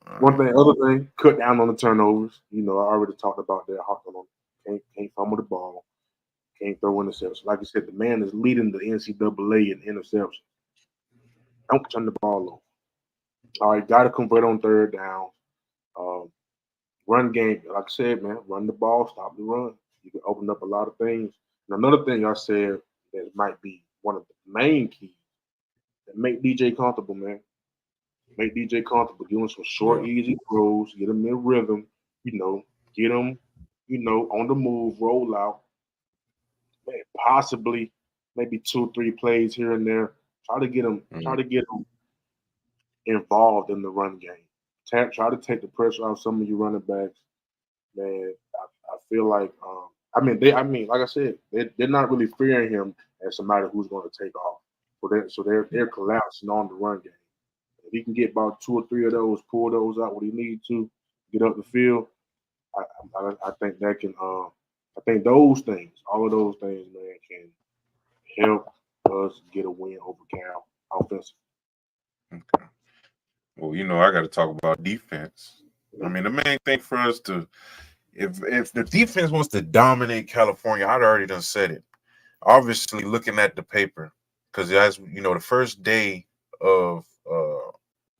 Other thing, cut down on the turnovers. I already talked about that. Hawthorne can't fumble the ball, can't throw interceptions. Like you said, the man is leading the NCAA in interceptions. Don't turn the ball over. All right, got to convert on third down. Run game, like I said, man, run the ball, stop the run. You can open up a lot of things. And another thing I said that might be one of the main keys that make DJ comfortable, man. Make DJ comfortable, give him some short, easy throws, get him in rhythm, get him, on the move, roll out. Man, possibly maybe 2 or 3 plays here and there. Try to get him involved in the run game. Try to take the pressure off some of your running backs. Man, I feel like like I said, they're not really fearing him as somebody who's going to take off. So they're collapsing on the run game. If he can get about 2 or 3 of those, pull those out when he needs to, get up the field, I think that can. I think those things, all of those things, man, can help us get a win over Cal offensively. Okay. Well, I got to talk about defense. I mean, the main thing for us to, if the defense wants to dominate California, I'd already done said it. Obviously, looking at the paper, because as the first day of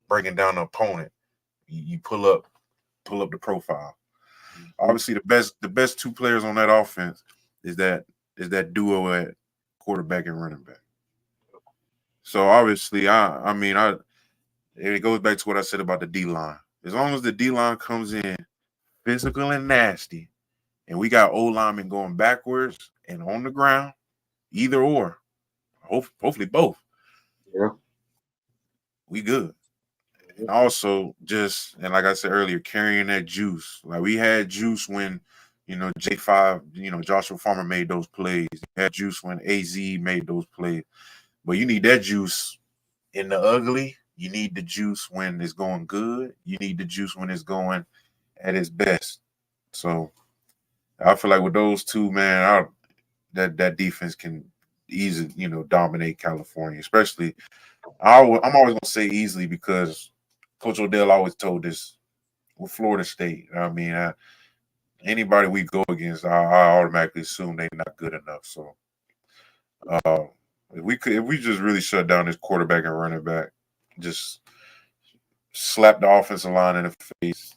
breaking down the opponent, you pull up the profile. Obviously, the best 2 players on that offense is that duo at quarterback and running back. So obviously, it goes back to what I said about the D line. As long as the D line comes in physical and nasty, and we got O linemen going backwards and on the ground, either or, hopefully both. Yeah, we good. And also, and like I said earlier, carrying that juice. Like we had juice when, J5, Joshua Farmer made those plays. We had juice when AZ made those plays. But you need that juice in the ugly. You need the juice when it's going good. You need the juice when it's going at its best. So I feel like with those 2, man, that defense can easily, dominate California. Especially, I'm always gonna say easily because Coach Odell always told us with Florida State. I mean, anybody we go against, I automatically assume they're not good enough. So, if we just really shut down this quarterback and running back, just slap the offensive line in the face,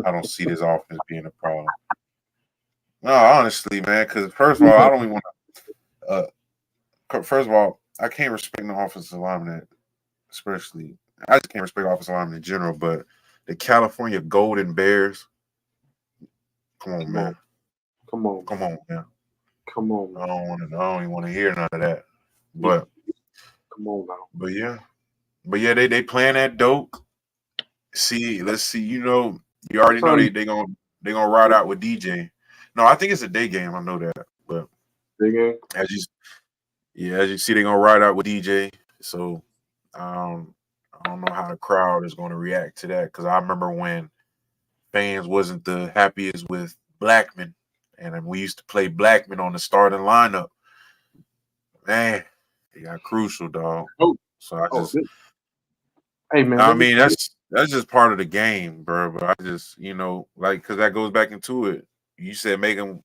I don't see this offense being a problem. No, honestly, man, because first of all, I don't even want to. First of all, I can't respect the offensive lineman, especially. I just can't respect offensive linemen in general, but the California Golden Bears. Come on, man. Come on, man. I don't even want to hear none of that. But come on now. But yeah, they playing that dope. Let's see. You already know they gonna ride out with DJ. No, I think it's a day game. I know that, but day game. As you see, they gonna ride out with DJ. So I don't know how the crowd is gonna react to that, because I remember when fans wasn't the happiest with Blackman, and then we used to play Blackman on the starting lineup. Man, it got crucial, dog. Hey man, I mean that's just part of the game, bro. But I just because that goes back into it. You said make him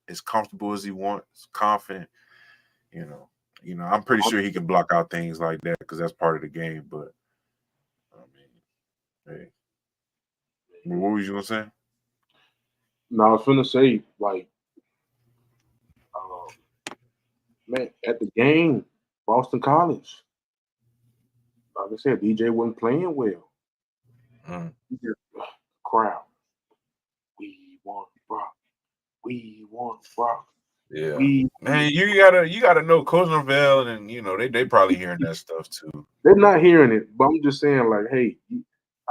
as comfortable as he wants, confident. I'm pretty sure he can block out things like that because that's part of the game. But I mean, hey, what was you gonna say? No, I was gonna say man, at the game, Boston College. Like I said, DJ wasn't playing well. Crowd. We want Brock. We want Brock. Yeah, man, you gotta know Coach Norvell, and they probably hearing that stuff too. They're not hearing it, but I'm just saying, like, hey,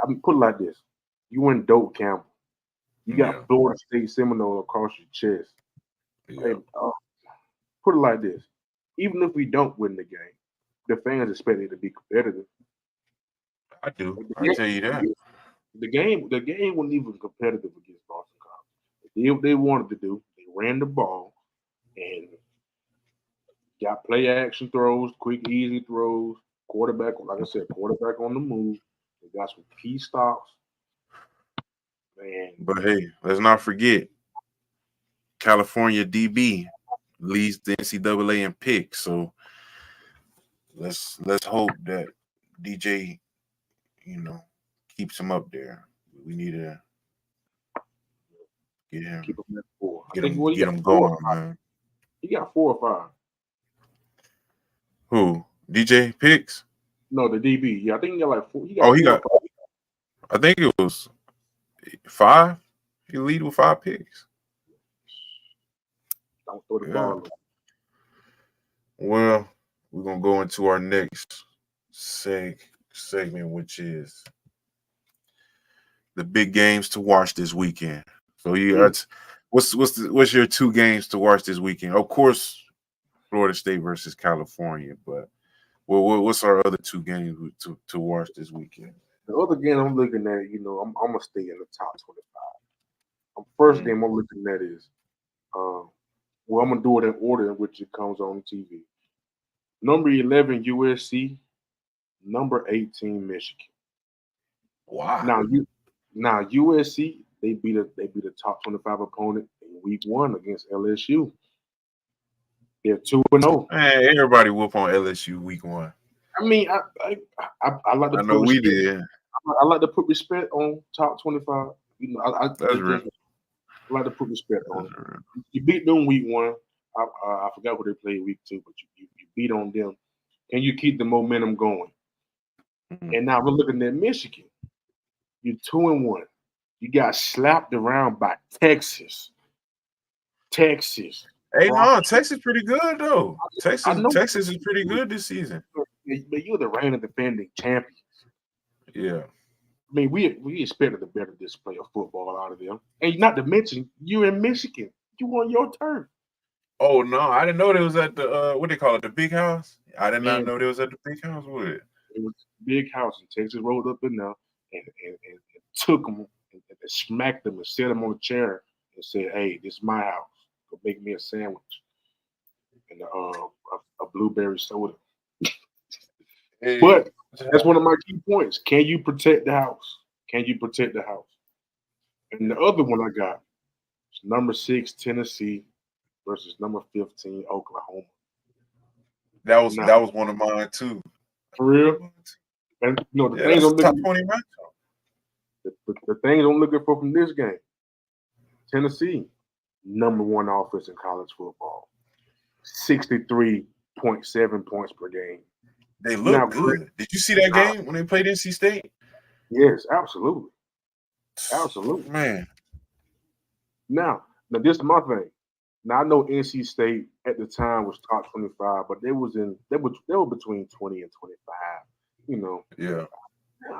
I mean, put it like this: you in Dope Campbell, you got Florida State Seminole across your chest. Yeah. Hey, put it like this: even if we don't win the game, the fans expect it to be competitive. I do. I tell you that. The game wasn't even competitive against Boston College. They did what they wanted to do. They ran the ball and got play action throws, quick, easy throws. Quarterback, like I said, quarterback on the move. They got some key stops. Man. But hey, let's not forget, California DB leads the NCAA in picks. So let's hope that DJ, keeps him up there. We need to get him. Keep him at 4. Get him going, man. He got 4 or 5. Who? DJ Picks? No, the DB. Yeah, I think he got like 4. He got. I think it was 5. He lead with 5 picks. Don't throw the ball. Well, we're gonna go into our next segment, which is the big games to watch this weekend. So what's your 2 games to watch this weekend? Of course, Florida State versus California, but what's our other 2 games to watch this weekend? The other game I'm looking at, I'm gonna stay in the top 25. First game I'm looking at is, I'm gonna do it in order in which it comes on TV. Number 11 USC, number 18 Michigan. Wow. Now USC they beat a top 25 opponent in week 1 against LSU. They're 2-0. Man, everybody whoop on LSU week 1. I mean, I like to. I know we did. I like to put respect on top 25. That's real. I like to put respect on it. You beat them week 1. I forgot who they played week 2, but you beat on them. Can you keep the momentum going? And now we're looking at Michigan. You're 2-1. You got slapped around by Texas. Hey, no, Texas pretty good though. Texas is pretty good this season. But you're the reigning defending champions. Yeah. I mean, we expected a better display of football out of them. And not to mention, you're in Michigan. You on your turf. Oh no, I didn't know they was at the what they call it, the big house. I did not know they was at the big house with it. It was a big house, and Texas rolled up in there and took them and smacked them and set them on a chair and said, "Hey, this is my house. Go make me a sandwich and a blueberry soda." Hey. But that's one of my key points. Can you protect the house? And the other one I got is number 6 Tennessee versus number 15 Oklahoma. That was one of mine too. For real? And the things I'm looking the things I'm looking for from this game. Tennessee, number 1 offense in college football. 63.7 points per game. They look good. Did you see that game when they played NC State? Yes, absolutely. Absolutely. Man. Now this is my thing. Now I know NC State at the time was top 25, but they were between 20 and 25. Yeah.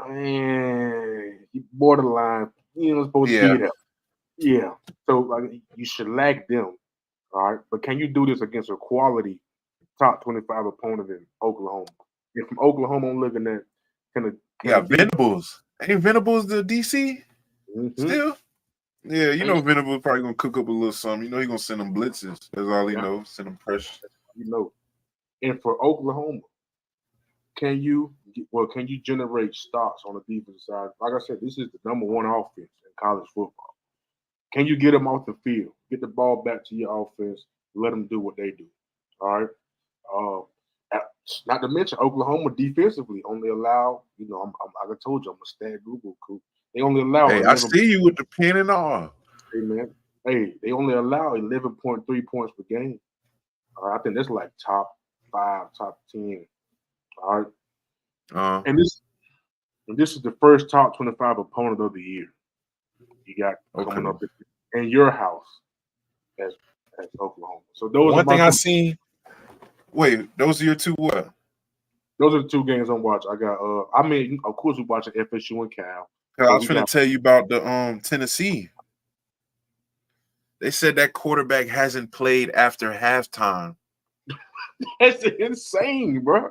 Man, borderline. Supposed to be there. Yeah. So you should lack them. All right. But can you do this against a quality top 25 opponent in Oklahoma? And from Oklahoma, I'm looking at Venables. Ain't Venables the DC still? Yeah, Venables probably gonna cook up a little something. He's gonna send them blitzes. That's all he knows. Send them pressure. And for Oklahoma, can you generate stops on the defensive side? Like I said, this is the number 1 offense in college football. Can you get them off the field? Get the ball back to your offense. Let them do what they do. All right. Not to mention Oklahoma defensively only allow. Like I told you, I'm a stat Google Coop. They only allow. Hey, I see you with the pen and all. Hey man, they only allow 11.3 points per game. I think that's like top 5, top 10. All right, and this is the first top 25 opponent of the year. You got coming up in your house as Oklahoma. So those one are thing I seen. Wait, those are your two what? Those are the two games I'm watching. I got of course we're watching FSU and Cal. I was going to tell you about the Tennessee. They said that quarterback hasn't played after halftime. That's insane, bro.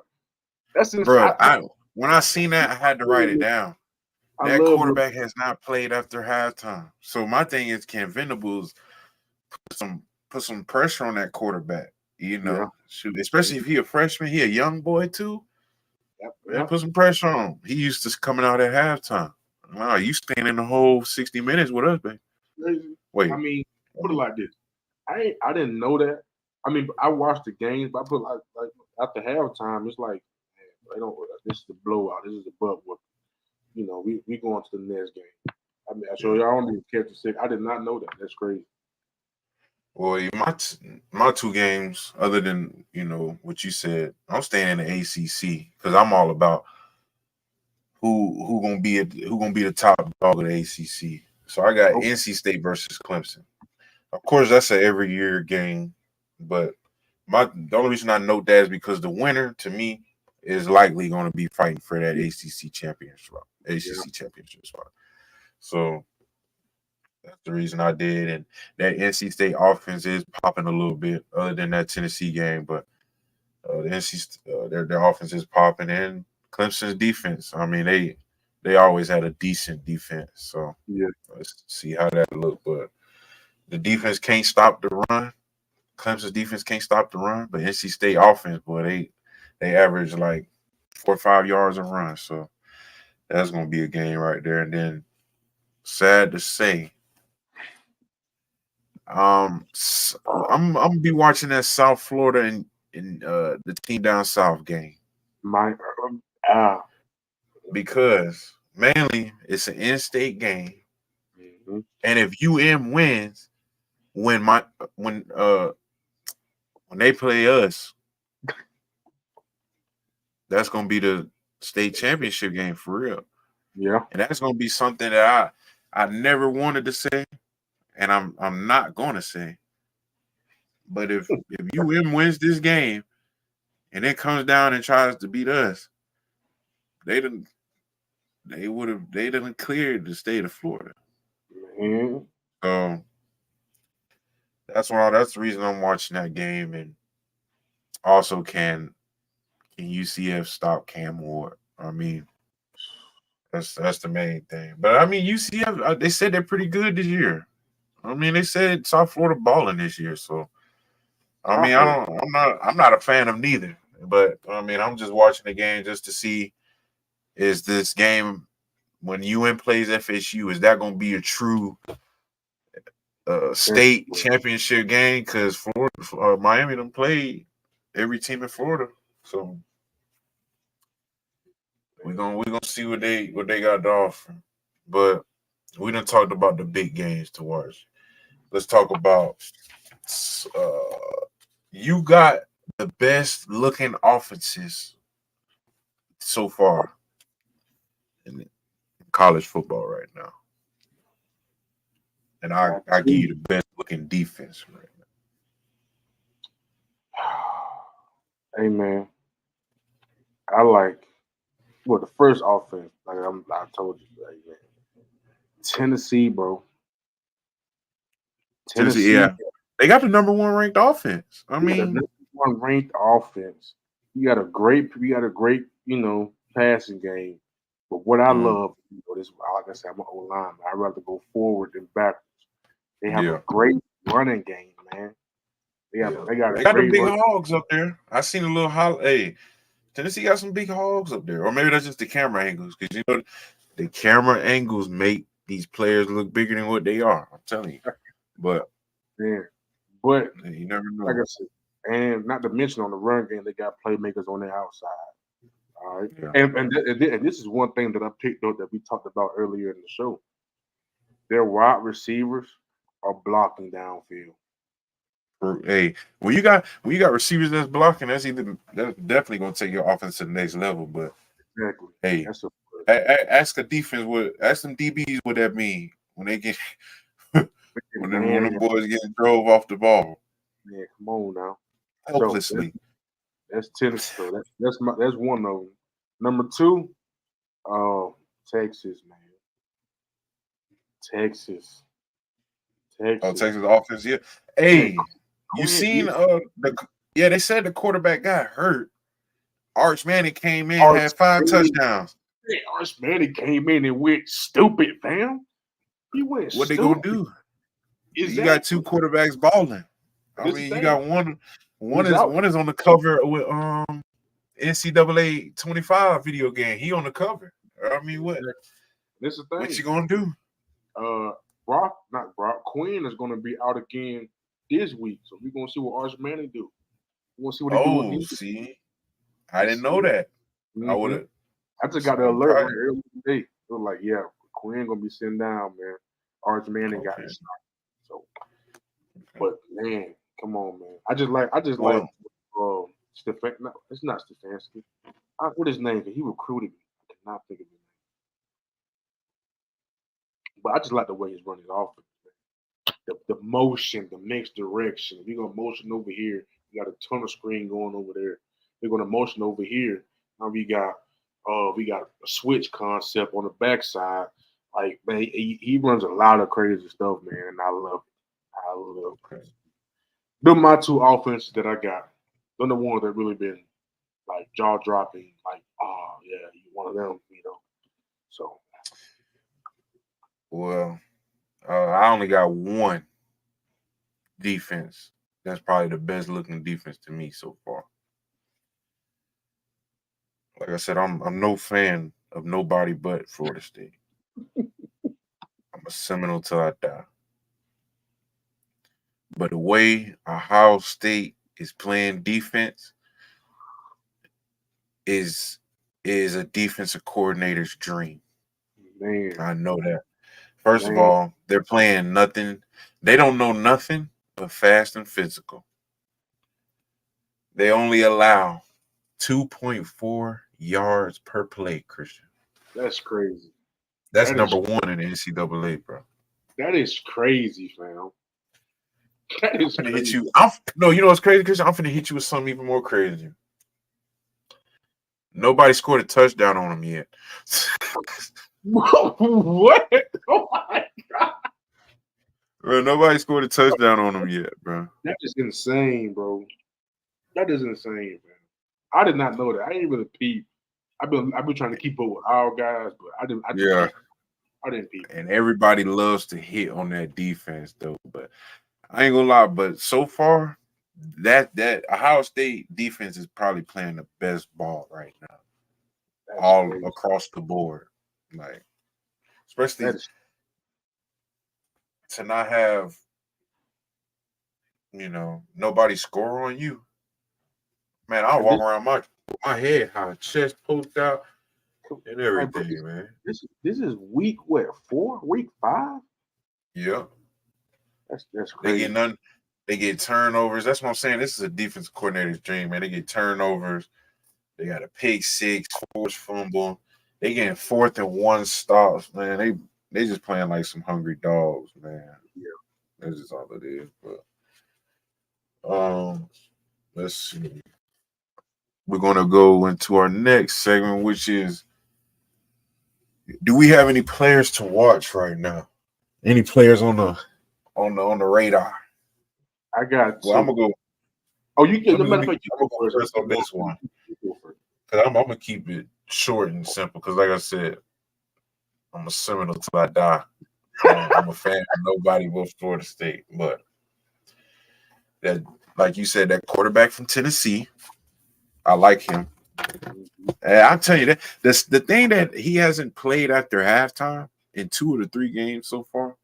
That's insane. Bro, when I seen that, I had to write it down. That quarterback has not played after halftime. So my thing is, can Venables put some pressure on that quarterback? Shoot, especially if he a freshman, he a young boy too. Yeah, put some pressure on him. He used to coming out at halftime. Wow, you staying in the whole 60 minutes with us, baby. Wait. I mean, put it like this. I didn't know that. I mean, I watched the games, but I put like after halftime, it's like, man, they don't. This is the blowout. This is the butt whoop. We going to the next game. I mean, so y'all don't even catch the sick. I did not know that. That's crazy. Well, my two games, other than what you said, I'm staying in the ACC because I'm all about who gonna be the top dog of the ACC. So I got NC State versus Clemson. Of course, that's an every year game, but the only reason I note that is because the winner, to me, is likely going to be fighting for that ACC championship spot. So that's the reason I did, and that NC State offense is popping a little bit, other than that Tennessee game. But their offense is popping, and Clemson's defense. I mean, they always had a decent defense. So let's see how that look. But the defense can't stop the run. Clemson's defense can't stop the run, but NC State offense, boy, they average like 4 or 5 yards a run. So that's gonna be a game right there. And then, sad to say, I'm gonna be watching that South Florida and the team down south game. Because mainly it's an in-state game, and if UM wins, when they play us, that's gonna be the state championship game for real. Yeah, and that's gonna be something that I never wanted to say, and I'm not gonna say. But if UM wins this game, and it comes down and tries to beat us, they didn't clear the state of Florida. Mm-hmm. So that's the reason I'm watching that game. And also, can UCF stop Cam Ward? I mean, that's the main thing. But I mean, UCF, they said they're pretty good this year. I mean, they said South Florida balling this year. So I mean, I'm not a fan of neither. But I mean, I'm just watching the game just to see, is this game, when UM plays FSU, is that going to be a true state championship game? Because Florida, Miami done played every team in Florida, so we're gonna see what they got to offer. But we done talked about the big games to watch. Let's talk about you got the best looking offenses so far in college football right now. And I give you the best looking defense right now. Hey man, I like the first offense. Like I told you, like, man. Tennessee, bro. Tennessee, yeah. They got the number 1 ranked offense. I mean, the number 1 ranked offense. You got a great, passing game. But what I love, this, like I said, I'm an old lineman. I'd rather go forward than backwards. They have a great running game, man. They got the big hogs up there. I seen a little hey, Tennessee got some big hogs up there. Or maybe that's just the camera angles, because the camera angles make these players look bigger than what they are. I'm telling you. But you never know. Like I said, And not to mention on the run game, they got playmakers on the outside. All right. Yeah. And this is one thing that I picked up that we talked about earlier in the show. Their wide receivers are blocking downfield. Hey, when you got receivers that's blocking, that's definitely gonna take your offense to the next level. But Exactly. hey, That's ask a defense ask some DBs what that mean when they get when the boys getting drove off the ball. Man, come on now. Helplessly. So that's tennis. So that's one of them. Number 2, Texas, man. Texas. Oh, Texas offense, yeah. Hey, Man, you seen they said the quarterback got hurt. Arch Manning came in, had 5 touchdowns. Arch Manning came in and went stupid, fam. He went What stupid. they gonna do? Exactly. You got 2 quarterbacks balling. I mean, you got one is on the cover with NCAA 25 video game. He on the cover. I mean, what? This is the thing. What you gonna do? Quinn is gonna be out again this week, so we're gonna see what Arch Manning do. We're gonna see what he do again. See, I didn't know that. Mm-hmm. I would have. I just got the alert right earlier today. It was like, yeah, Quinn gonna be sitting down, man. Arch Manning got his shot. So, but man, come on, man. I just like Stefan. No, it's not Stefanski. What his name? He recruited me. I cannot think of his name. But I just like the way he's running offense. The motion, the mixed direction. If you're gonna motion over here, you got a tunnel screen going over there. They're gonna motion over here. Now we got a switch concept on the backside. Like, man, he runs a lot of crazy stuff, man, and I love it. I love it. They're my 2 offenses that I got. They're the ones that really been like jaw dropping. Like, oh yeah, you one of them, you know. So, well, I only got one defense. That's probably the best looking defense to me so far. Like I said, I'm no fan of nobody but Florida State. I'm a Seminole till I die. But the way Ohio State is playing defense is a defensive coordinator's dream. man, I know that. First of all, they're playing nothing. They don't know nothing but fast and physical. They only allow 2.4 yards per play, Christian. That's crazy. That's number 1 in the NCAA, bro. That is crazy, fam. That is gonna crazy. hit you. No, you know what's crazy, Christian? I'm finna hit you with something even more crazy. Nobody scored a touchdown on them yet. What? Oh my god! Bro, nobody scored a touchdown on them yet, bro. That is insane, bro. That is insane, man. I did not know that. I ain't really peep. I've been trying to keep up with our guys, but I didn't. I didn't peep. And everybody loves to hit on that defense, though. But I ain't gonna lie. But so far, that Ohio State defense is probably playing the best ball right now, all crazy. Across the board. Like, especially to not have, nobody score on you. Man, I'll walk around my head, how chest poked out and everything, man. This is week what? 4? Week 5? Yeah. That's crazy. They get turnovers. That's what I'm saying. This is a defensive coordinator's dream, man. They get turnovers. They got a pick 6, forced fumble. They getting 4th and 1 stops, man. They just playing like some hungry dogs, man. Yeah. That's just all it is. But let's see. We're gonna go into our next segment, which is, do we have any players to watch right now? Any players on the radar? I got. Well, I'm gonna go. Oh, you get. I'm gonna go first on this one. Cause I'm gonna keep it short and simple. Cause like I said, I'm a Seminole till I die. I'm a fan of nobody but Florida State. But that, like you said, that quarterback from Tennessee, I like him. And I'll tell you that the thing that he hasn't played after halftime in 2 of the 3 games so far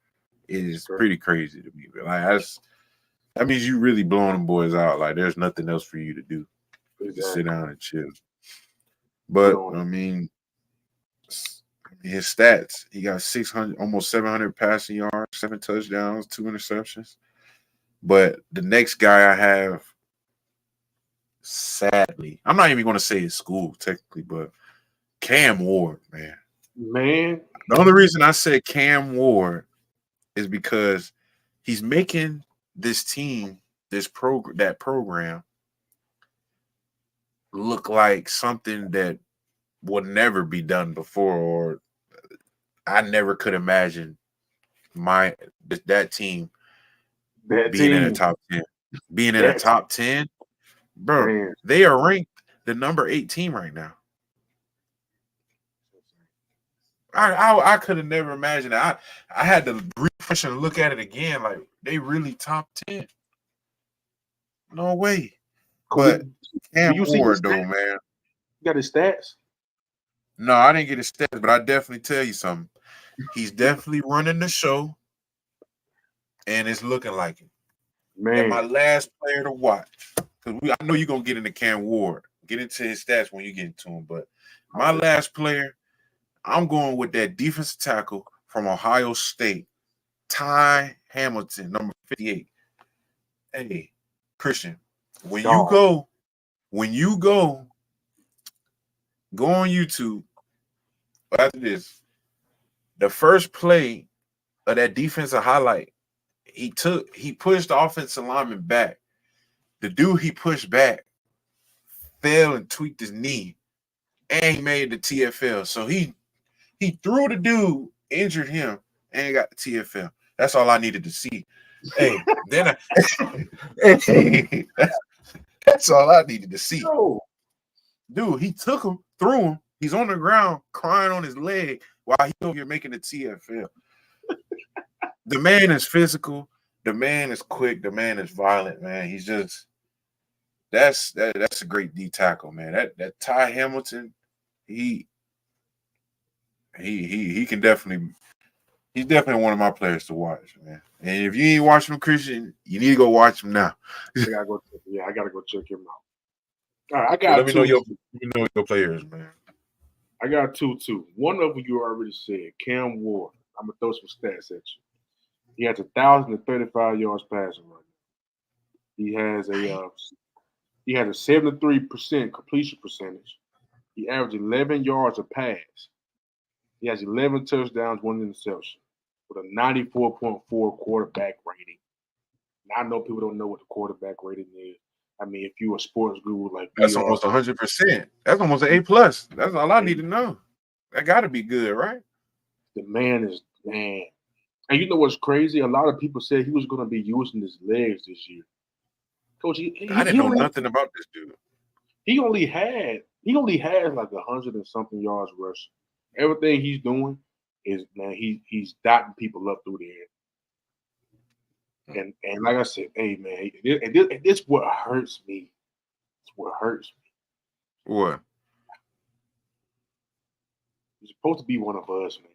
is pretty crazy to me. Like That means you really blowing them boys out. Like there's nothing else for you to do. Exactly. Just sit down and chill. Put But on. I mean, his stats, he got 600, almost 700 passing yards, 7 touchdowns, 2 interceptions. But the next guy I have, sadly, I'm not even going to say his school technically, but Cam Ward, man. The only reason I said Cam Ward is because he's making this team, that program, look like something that would never be done before, or I never could imagine that team being in a top 10. Being in a top 10, bro, man. they are ranked the number 8 team right now. I could have never imagined that. I had to refresh and look at it again. Like they really top 10. No way. But Cam Ward, though, man. You got his stats? No, I didn't get his stats, but I definitely tell you something. He's definitely running the show, and it's looking like it. Man. And my last player to watch, because I know you're gonna get into Cam Ward, get into his stats when you get into him. But my last player, I'm going with that defensive tackle from Ohio State, Ty Hamilton, number 58. Hey, Christian, when you go on YouTube after this, the first play of that defensive highlight, he pushed the offensive lineman back. The dude he pushed back fell and tweaked his knee, and he made the TFL. So he threw the dude, injured him, and got the TFL. That's all I needed to see. Hey, then that's all I needed to see. Dude, he took him, threw him. He's on the ground crying on his leg while he's over here making the TFL. The man is physical. The man is quick. The man is violent, man. He's just that's a great D tackle, man. That Ty Hamilton, he can definitely, he's definitely one of my players to watch, man. And if you ain't watching him, Christian, you need to go watch him now. I gotta go check him out. All right, I got let me know your players, man. I got two too. One of them you already said, Cam Ward. I'm gonna throw some stats at you. He has 1,035 yards passing right now. He has a 73% completion percentage. He averaged 11 yards a pass. He has 11 touchdowns, 1 interception, with a 94.4 quarterback rating. Now, I know people don't know what the quarterback rating is. I mean, if you're a sports guru like that's almost 100%. That's almost an A+. That's all I need to know. That got to be good, right? The man is man. And you know what's crazy? A lot of people said he was going to be using his legs this year. Coach, I didn't know nothing about this dude. He only had like 100 and something yards rushing. Everything he's doing is, man, he's dotting people up through there. And like I said, hey man, this what hurts me. It's what hurts me. What? He's supposed to be one of us, man.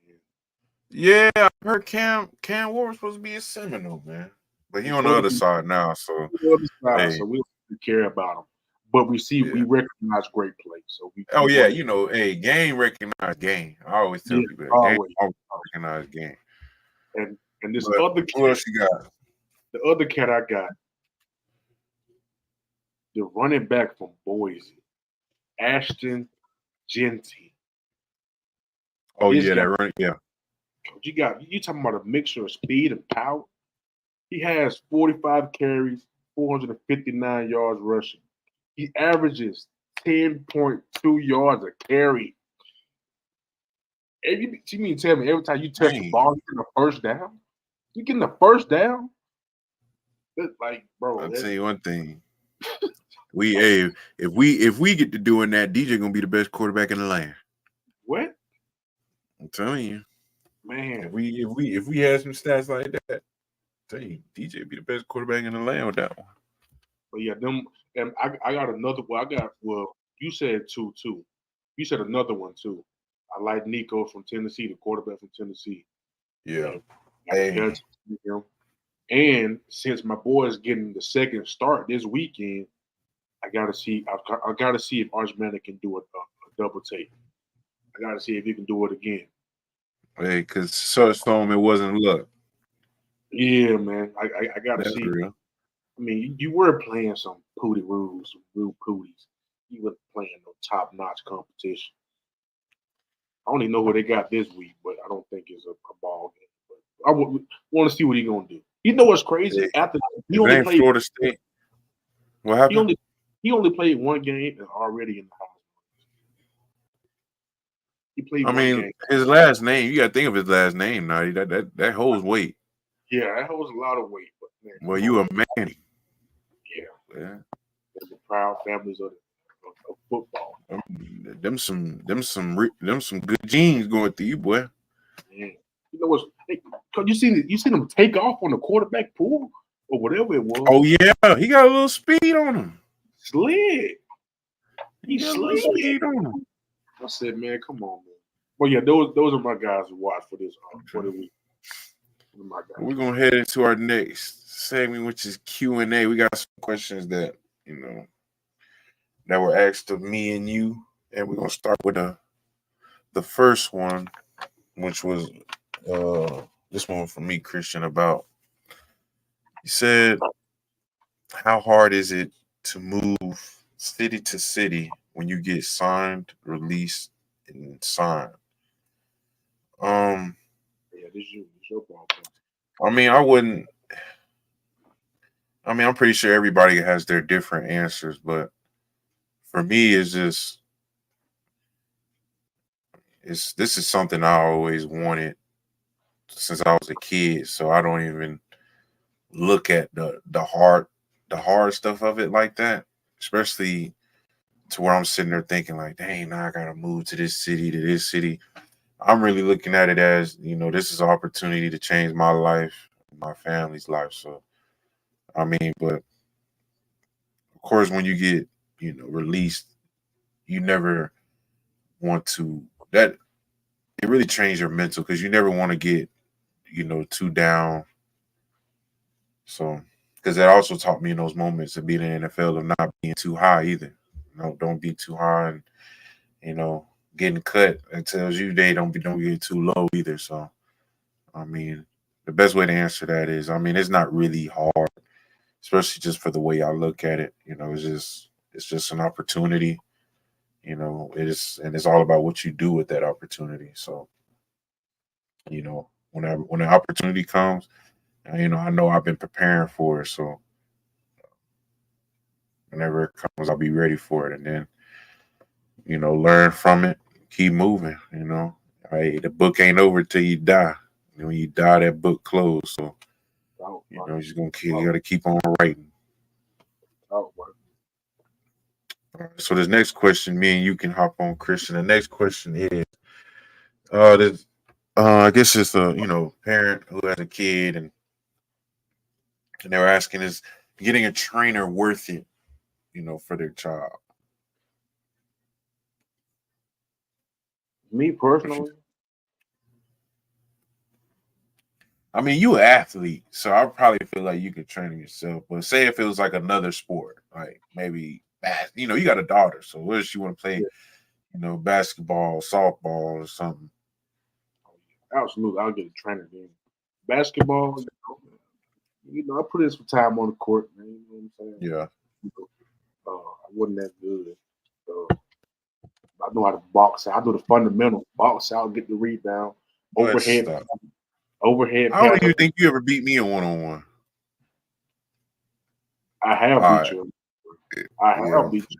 Yeah, I heard Cam Ward was supposed to be a Seminole, man. But he on the other side now, so we don't care about him. But we recognize great play. So game recognize game. I always tell people that game always recognize game. And this other cat, who else you got? The other cat I got, the running back from Boise, Ashton Genty. Oh yeah, that running, yeah. You talking about a mixture of speed and power? He has 45 carries, 459 yards rushing. He averages 10.2 yards a carry. You mean tell me every time you touch the ball, you're getting a first down? You getting the first down? Like, bro. I'll tell you one thing. If we get to doing that, DJ gonna be the best quarterback in the land. What? I'm telling you, man. If we had some stats like that, I'm telling you, DJ be the best quarterback in the land with that one. But yeah, and I got another one. You said two too. You said another one too. I like Nico from Tennessee, the quarterback from Tennessee. Yeah. Hey. And since my boy is getting the second start this weekend, I gotta see. I gotta see if Arch Manning can do a double take. I gotta see if he can do it again. Hey, because Such told him it wasn't luck. Yeah, man. I gotta That's see. real. I mean, you were playing some pooty rules, some real pooties. You were playing no top notch competition. I don't even know who they got this week, but I don't think it's a ball game. But I want to see what he's gonna do. You know what's crazy? Hey, After he if it only ain't played, Florida State, what he happened? only played one game and already in the house. He played I one mean, game. his last name, you got to think of his last name now. That holds weight. Yeah, that holds a lot of weight. But man, Well, come you on, a man. yeah, Yeah. there's the proud families of football. Them some good genes going through you, boy. Man, you know what's? Hey, you seen him take off on the quarterback pool or whatever it was. Oh yeah, he got a little speed on him. Slid. He He got a little slid. speed on him. I said, man, come on, man. Well, yeah, those are my guys to watch for this for the week. My guys. We're gonna head into our next segment, which is Q&A. We got some questions that that were asked of me and you, and we're gonna start with the first one, which was this one from me, Christian. About you said, how hard is it to move city to city when you get signed, released, and signed? Yeah, this your ball. I mean, I wouldn't. I mean, I'm pretty sure everybody has their different answers, but for me, this is something I always wanted since I was a kid. So I don't even look at the hard stuff of it like that, especially to where I'm sitting there thinking like, dang, now I gotta move to this city, to this city. I'm really looking at it as, this is an opportunity to change my life, my family's life. So I mean, but of course, when you get, released, you never want to that it really trains your mental because you never want to get, too down. So because that also taught me in those moments of being in the NFL of not being too high either. Don't be too high, and getting cut. It tells you they don't get too low either. So I mean, the best way to answer that is, I mean, it's not really hard, especially just for the way I look at it. It's just an opportunity. It's all about what you do with that opportunity. So when the opportunity comes, I know I've been preparing for it. So whenever it comes, I'll be ready for it, and then learn from it, keep moving. Hey, the book ain't over till you die. When you die, that book closed. So you're just you got to keep on writing. So this next question, me and you can hop on, Christian. The next question is, this, I guess it's a parent who has a kid, and they were asking, is getting a trainer worth it, for their child? Me personally, I mean, you an athlete, so I probably feel like you could train yourself. But say if it was like another sport, like maybe you got a daughter, so what if she want to play, basketball, softball, or something? absolutely, I'll get a trainer then. Basketball, I put in some time on the court, man. You know what I'm saying? Yeah. I wasn't that good. I know how to box out. I do the fundamental box out, get the rebound, overhead Stop. I don't pass. even think you ever beat me in 1-on-1. I have All beat right. you. I Yeah. have beat you.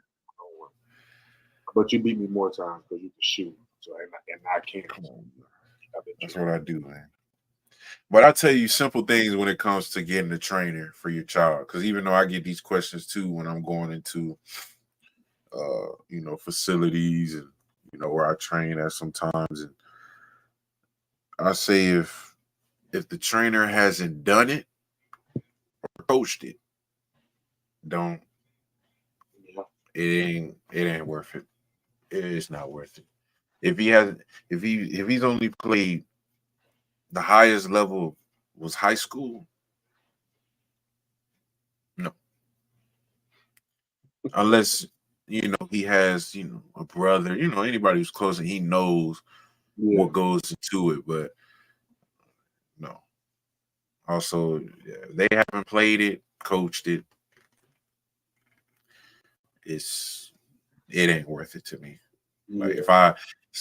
But you beat me more times because you can shoot. So and I can't. Come on. That's what I do, man. But I tell you simple things when it comes to getting a trainer for your child. Because even though I get these questions too when I'm going into, facilities and where I train at sometimes, and I say if the trainer hasn't done it or coached it, don't. It ain't worth it. It is not worth it. If he hasn't, if he's only played, the highest level was high school, unless he has a brother, anybody who's close and he knows what goes into it. But no. Also, they haven't played it, coached it. It ain't worth it to me. Like if I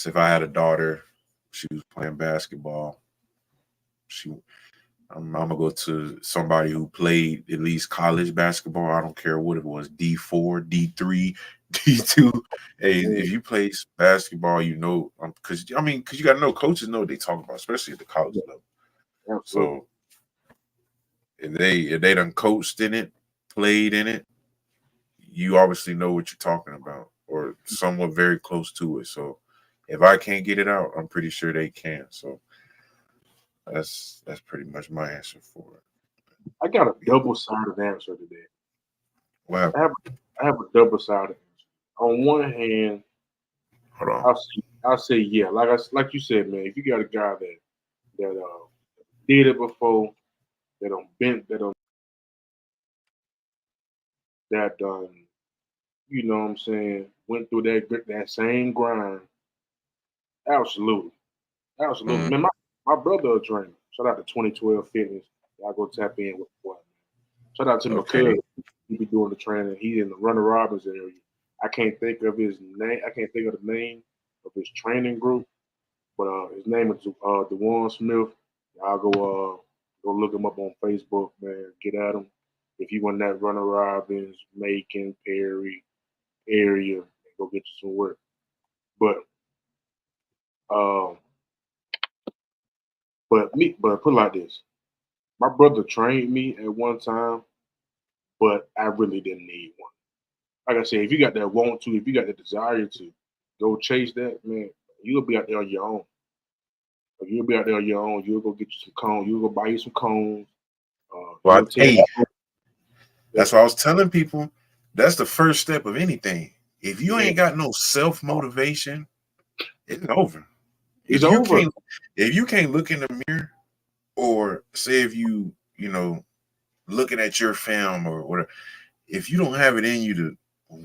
had a daughter, she was playing basketball, I'm gonna go to somebody who played at least college basketball. I don't care what it was, D4, D3, D2. Hey, if you play basketball, because you gotta know coaches know what they talk about, especially at the college level. Absolutely. So if they done coached in it, played in it, you obviously know what you're talking about, or somewhat very close to it. So if I can't get it out, I'm pretty sure they can. So that's pretty much my answer for it. I got a double-sided answer today. Wow. I have a double-sided answer. On one hand, hold on. I'll say yeah. Like you said, man. If you got a guy that did it before, that you know what I'm saying, went through that same grind. Absolutely. Man, my brother a trainer. Shout out to 2012 Fitness. I go tap in with the boy. Shout out to my cousin. He be doing the training. He's in the Runner Robbins area. I can't think of his name. I can't think of the name of his training group, but his name is Pt.1 Smith. I'll go look him up on Facebook, man. Get at him. If you want that Runner Robbins, Macon, Perry area, go get you some work. But put it like this. My brother trained me at one time, but I really didn't need one. Like I said, if you got that want to, if you got the desire to go chase that, man, you'll be out there on your own. Like, you'll be out there on your own. You'll go get you some cones. You'll go buy you some cones. That's what I was telling people. That's the first step of anything. If you ain't got no self-motivation, it's over. If you can't look in the mirror, or say if you looking at your film or whatever, if you don't have it in you to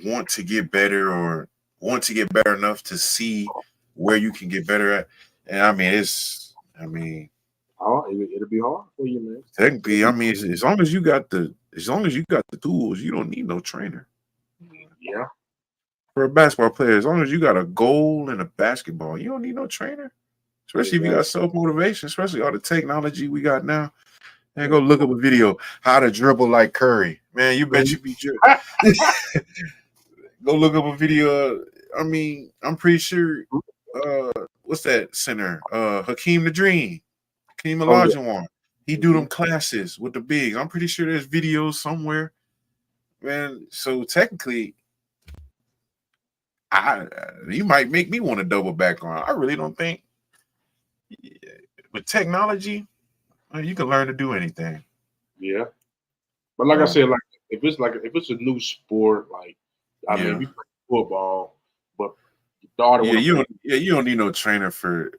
want to get better or want to get better enough to see where you can get better at, and it'll be hard for you, man. Technically, as long as you got the tools, you don't need no trainer. Yeah. For a basketball player, as long as you got a goal in a basketball, you don't need no trainer. Especially if you got self-motivation, especially all the technology we got now. Man, go look up a video, how to dribble like Curry. Man, you bet you be go look up a video. I'm pretty sure what's that center? Hakeem the Dream. Hakeem Olajuwon. He do them classes with the bigs. I'm pretty sure there's videos somewhere. Man, so technically you might make me want to double back on. I really don't think with technology, you can learn to do anything. Yeah, but like I said, like if it's a new sport, like if you play football, but your daughter you don't need no trainer for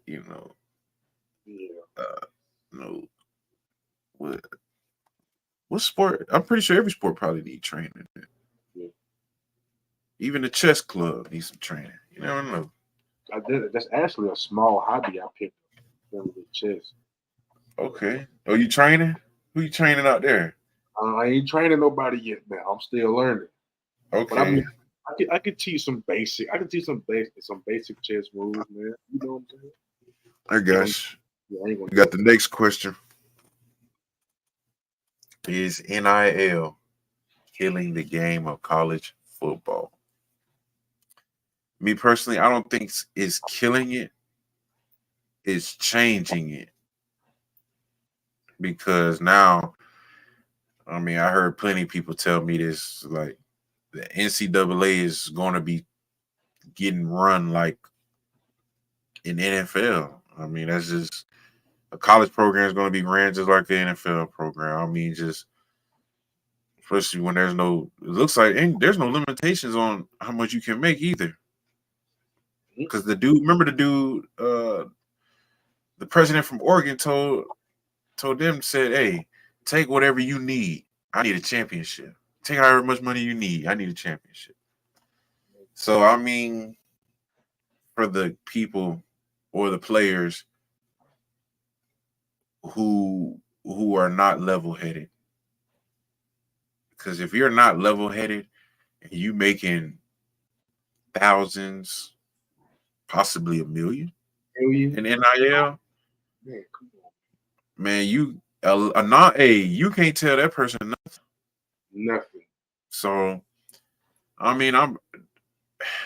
what sport? I'm pretty sure every sport probably need training. Yeah. Even the chess club needs some training. You never know. That's actually a small hobby I picked up with chess. Okay. Oh, you training? Who you training out there? I ain't training nobody yet, man. I'm still learning. Okay. But I could teach some basic. I can teach some basic chess moves, man. You know what I'm saying? I guess. You got the next question. Is NIL killing the game of college football? Me personally, I don't think it's killing it. It's changing it. Because now, I heard plenty of people tell me this, like the NCAA is going to be getting run like in NFL. That's just a college program is going to be ran just like the NFL program. Just especially when it looks like there's no limitations on how much you can make either. Because the president from Oregon told them, said, hey, take whatever you need. I need a championship. Take however much money you need. I need a championship. So I mean, for the people or the players who are not level-headed, because if you're not level-headed and you making thousands, possibly a million Million? in NIL, Man, come on. man, a not a you can't tell that person nothing. Nothing. So I mean,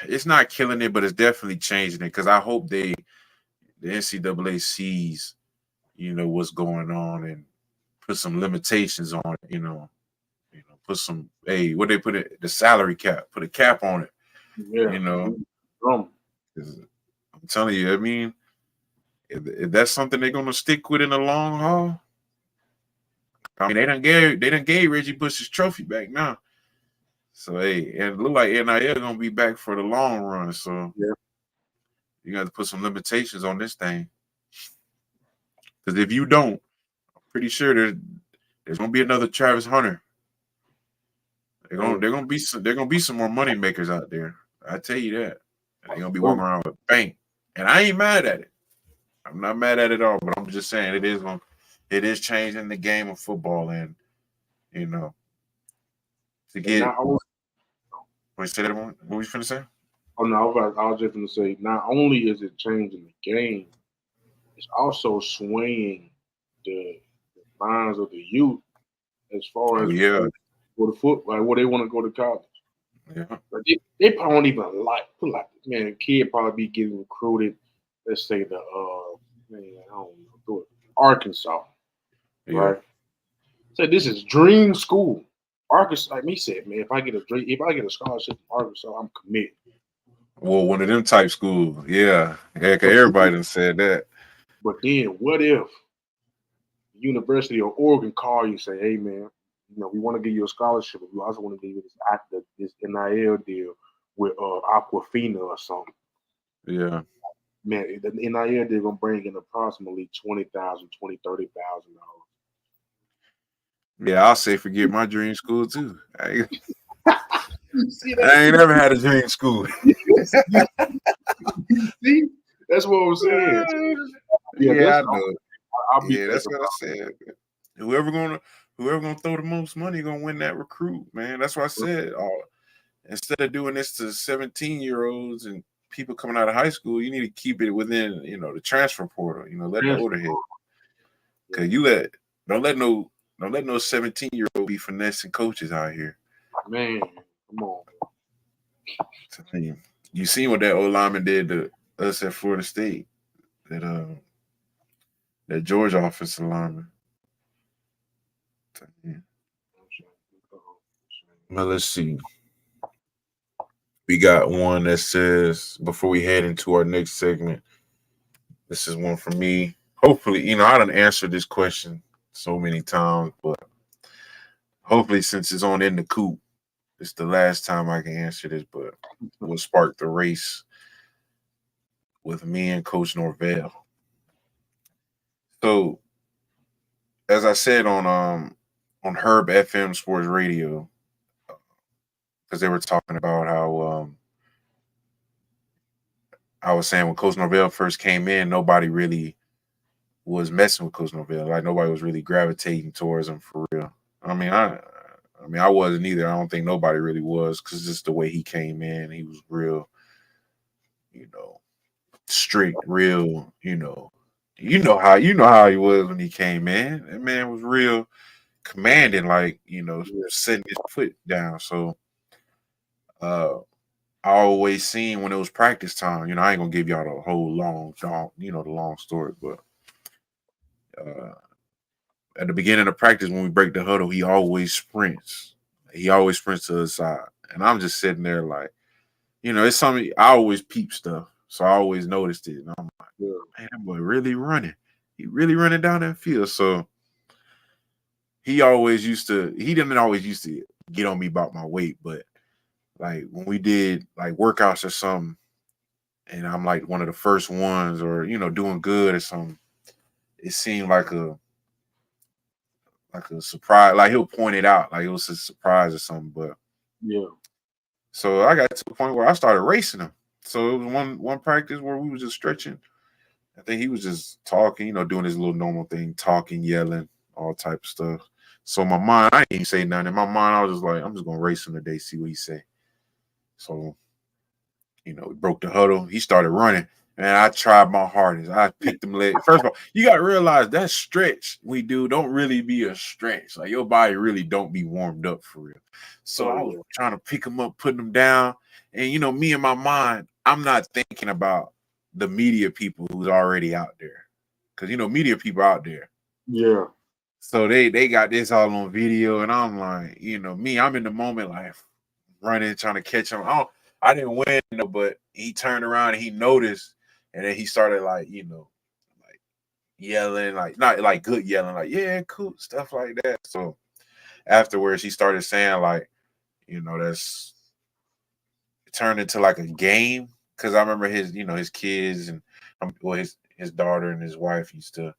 it's not killing it, but it's definitely changing it because I hope the NCAA sees, what's going on and put some limitations on it, put some, what they put it, the salary cap, put a cap on it, Yeah. you know. 'Cause I'm telling you, I mean, if that's something they're gonna stick with in the long haul, I mean, they done gave Reggie Bush his trophy back now. So and it look like NIL gonna be back for the long run. So Yeah. you got to put some limitations on this thing. Because if you don't, I'm pretty sure there's gonna be another Travis Hunter. They're gonna be some more money makers out there. I tell you that. They're gonna be walking around with a bank. And I ain't mad at it. I'm not mad at it at all, but I'm just saying it is changing the game of football, and to get wait, say that one. What were you finna say? Oh no, I was just gonna say, not only is it changing the game, it's also swaying the minds of the youth as far Oh as yeah. for the foot, like where they want to go to college. Yeah. Like they probably don't even like man, a kid probably be getting recruited. Let's say the man, I don't know, Arkansas, Yeah. right? So this is dream school. Arkansas, like me said, man, if I get a scholarship from Arkansas, I'm committed. Well, one of them type schools. Yeah. Heck, But everybody done said that. then what if the University of Oregon call you and say, hey man, we want to give you a scholarship, but we also want to give you this NIL deal with Aquafina or something. Yeah. Man, the NIL deal gonna bring in approximately $30,000. Yeah, I'll say forget my dream school too. I See that? ain't never had a dream school. See? That's what I'm saying. Yeah, I know. I'll be Yeah, that's thinking what I said. Whoever gonna throw the most money gonna win that recruit, man. That's what I said. Instead of doing this to 17-year-olds and people coming out of high school, you need to keep it within, the transfer portal. Let the older head. Cause don't let no 17-year-old be finessing coaches out here. Man, come on. You seen what that old lineman did to us at Florida State. That Georgia offensive lineman. Now let's see. We got one that says, before we head into our next segment, this is one from me. Hopefully, I done answered this question so many times, but hopefully since it's on In the Coop, it's the last time I can answer this, but what sparked the race with me and Coach Norvell. So, as I said on Herb FM Sports Radio, because they were talking about how I was saying when Coach Norvell first came in, nobody really was messing with Coach Norvell. Like nobody was really gravitating towards him for real. I mean, I wasn't either. I don't think nobody really was because just the way he came in, he was real, strict, real, how he was when he came in. That man was real commanding, like, setting his foot down. So I always seen when it was practice time, I ain't gonna give y'all the whole long, the long story, but at the beginning of practice when we break the huddle, he always sprints. He always sprints to the side. And I'm just sitting there like, it's something I always peep stuff. So I always noticed it. And I'm like, man, that boy really running. He really running down that field. So he didn't always used to get on me about my weight, but like when we did like workouts or something, and I'm like one of the first ones or, doing good or something, it seemed like a surprise. Like he'll point it out like it was a surprise or something, but So I got to the point where I started racing him. So it was one practice where we was just stretching. I think he was just talking, doing his little normal thing, talking, yelling, all type of stuff. So my mind, I ain't say nothing. In my mind, I was just like, I'm just gonna race him today, see what he say. So, we broke the huddle. He started running. And I tried my hardest. I picked him leg. First of all, you gotta realize that stretch we do don't really be a stretch. Like your body really don't be warmed up for real. So I was trying to pick him up, putting him down. And me in my mind, I'm not thinking about the media people who's already out there. Because media people out there. Yeah. So they got this all on video, and I'm like, me, I'm in the moment, like running, trying to catch him. I didn't win, but he turned around and he noticed, and then he started like yelling, like not like good yelling, like yeah, cool stuff like that. So afterwards, he started saying like, that's it turned into like a game because I remember his kids and his daughter and his wife used to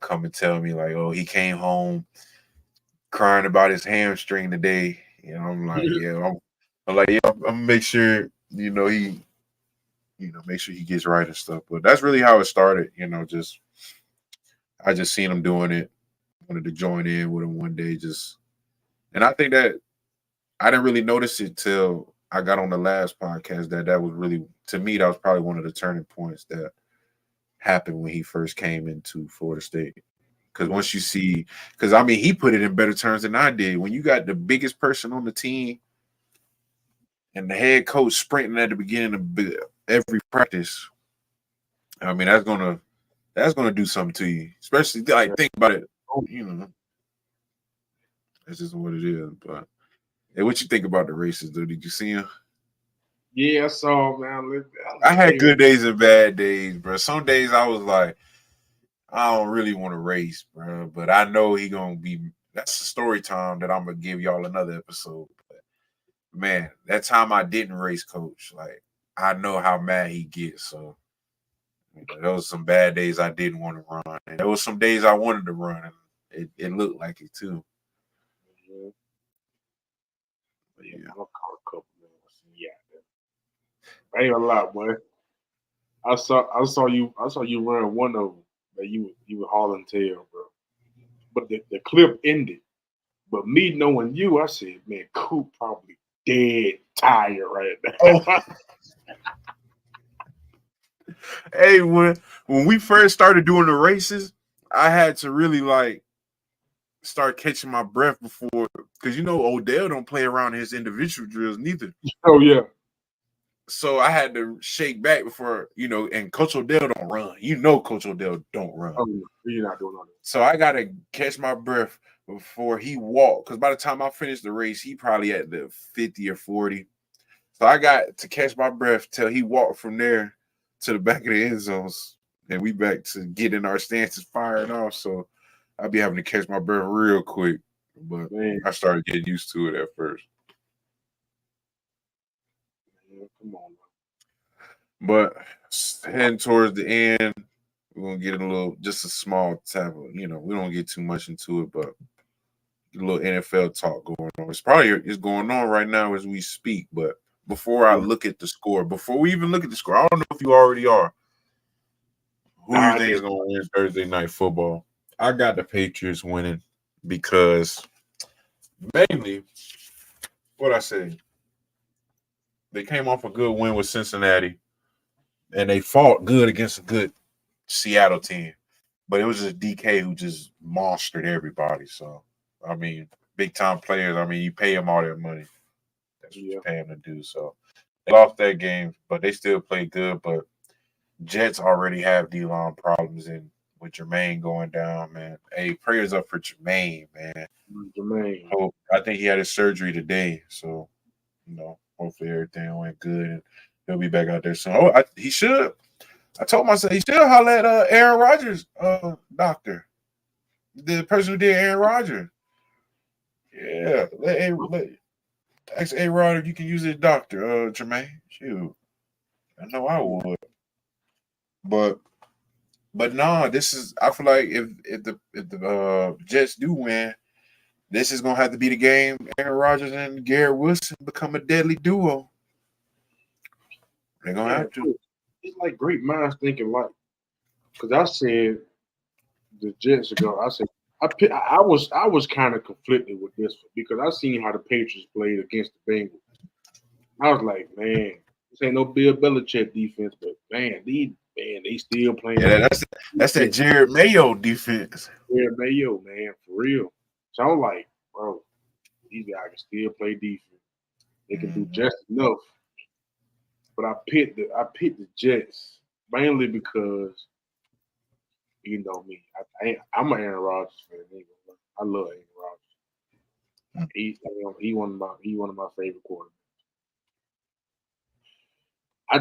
come and tell me like, oh, he came home crying about his hamstring today. I'm like, yeah, I'm like, yeah, I'm gonna make sure he make sure he gets right and stuff. But that's really how it started. I just seen him doing it, wanted to join in with him one day, and I think that I didn't really notice it till I got on the last podcast that was really, to me, that was probably one of the turning points that happened when he first came into Florida State. Because once you see, because I mean, he put it in better terms than I did. When you got the biggest person on the team and the head coach sprinting at the beginning of every practice, I mean, that's gonna do something to you. Especially like think about it, that's just what it is. But hey, what you think about the races though? Did you see him? Yeah, I saw, man. I had good days and bad days, bro. Some days I was like, I don't really want to race, bro, but I know he gonna be. That's the story time that I'm gonna give y'all another episode. But man, that time I didn't race, coach. Like I know how mad he gets. So there was some bad days I didn't want to run, and there was some days I wanted to run, and it looked like it too. Yeah. But yeah, I'll call a couple minutes. Yeah, ain't a lot, boy. I saw you run one of them that you were hauling tail, bro. But the clip ended. But me knowing you, I said, man, Coop probably dead tired right now. Oh. Hey, when we first started doing the races, I had to really like start catching my breath before, because Odell don't play around his individual drills neither. Oh yeah. So I had to shake back before, and Coach Odell don't run. Coach Odell don't run. Oh, you're not doing all that. So I gotta catch my breath before he walked. Because by the time I finished the race, he probably at the 50 or 40. So I got to catch my breath till he walked from there to the back of the end zones. And we back to getting our stances fired off. So I'd be having to catch my breath real quick. But Man. I started getting used to it at first. Man, come on, man. But heading towards the end, we're gonna get just a small tab. We don't get too much into it, but a little NFL talk going on. It's going on right now as we speak. But before I look at the score, before we even look at the score, I don't know if you already are. Who do you think is gonna win Thursday night football? I got the Patriots winning because mainly what I say. They came off a good win with Cincinnati, and they fought good against a good Seattle team. But it was just DK who just monstered everybody. So, I mean, big time players. I mean, you pay them all their money. That's what you pay them to do. So, they lost that game, but they still played good. But Jets already have D-line problems, and with Jermaine going down, man. Hey, prayers up for Jermaine, man. Jermaine. I think he had his surgery today. So, hopefully everything went good and he'll be back out there soon. Oh, he should. I told myself he should holler at Aaron Rodgers, doctor, the person who did Aaron Rodgers. Yeah, ask A-Rod if you can use his doctor, Jermaine. Shoot, I know I would. But nah, this is. I feel like if the Jets do win, this is gonna have to be the game. Aaron Rodgers and Garrett Wilson become a deadly duo. They're gonna have to. It's like great minds thinking like. Because I said the Jets ago, I said I was kind of conflicted with this one because I seen how the Patriots played against the Bengals. I was like, man, this ain't no Bill Belichick defense, but man, they still playing. Yeah, that's that Jared Mayo defense. Jared Mayo, man, for real. So I'm like, bro, these guys can still play defense. They can do just enough. But I picked the Jets mainly because you know me. I'm an Aaron Rodgers fan. I love Aaron Rodgers. He one of my favorite quarterbacks. I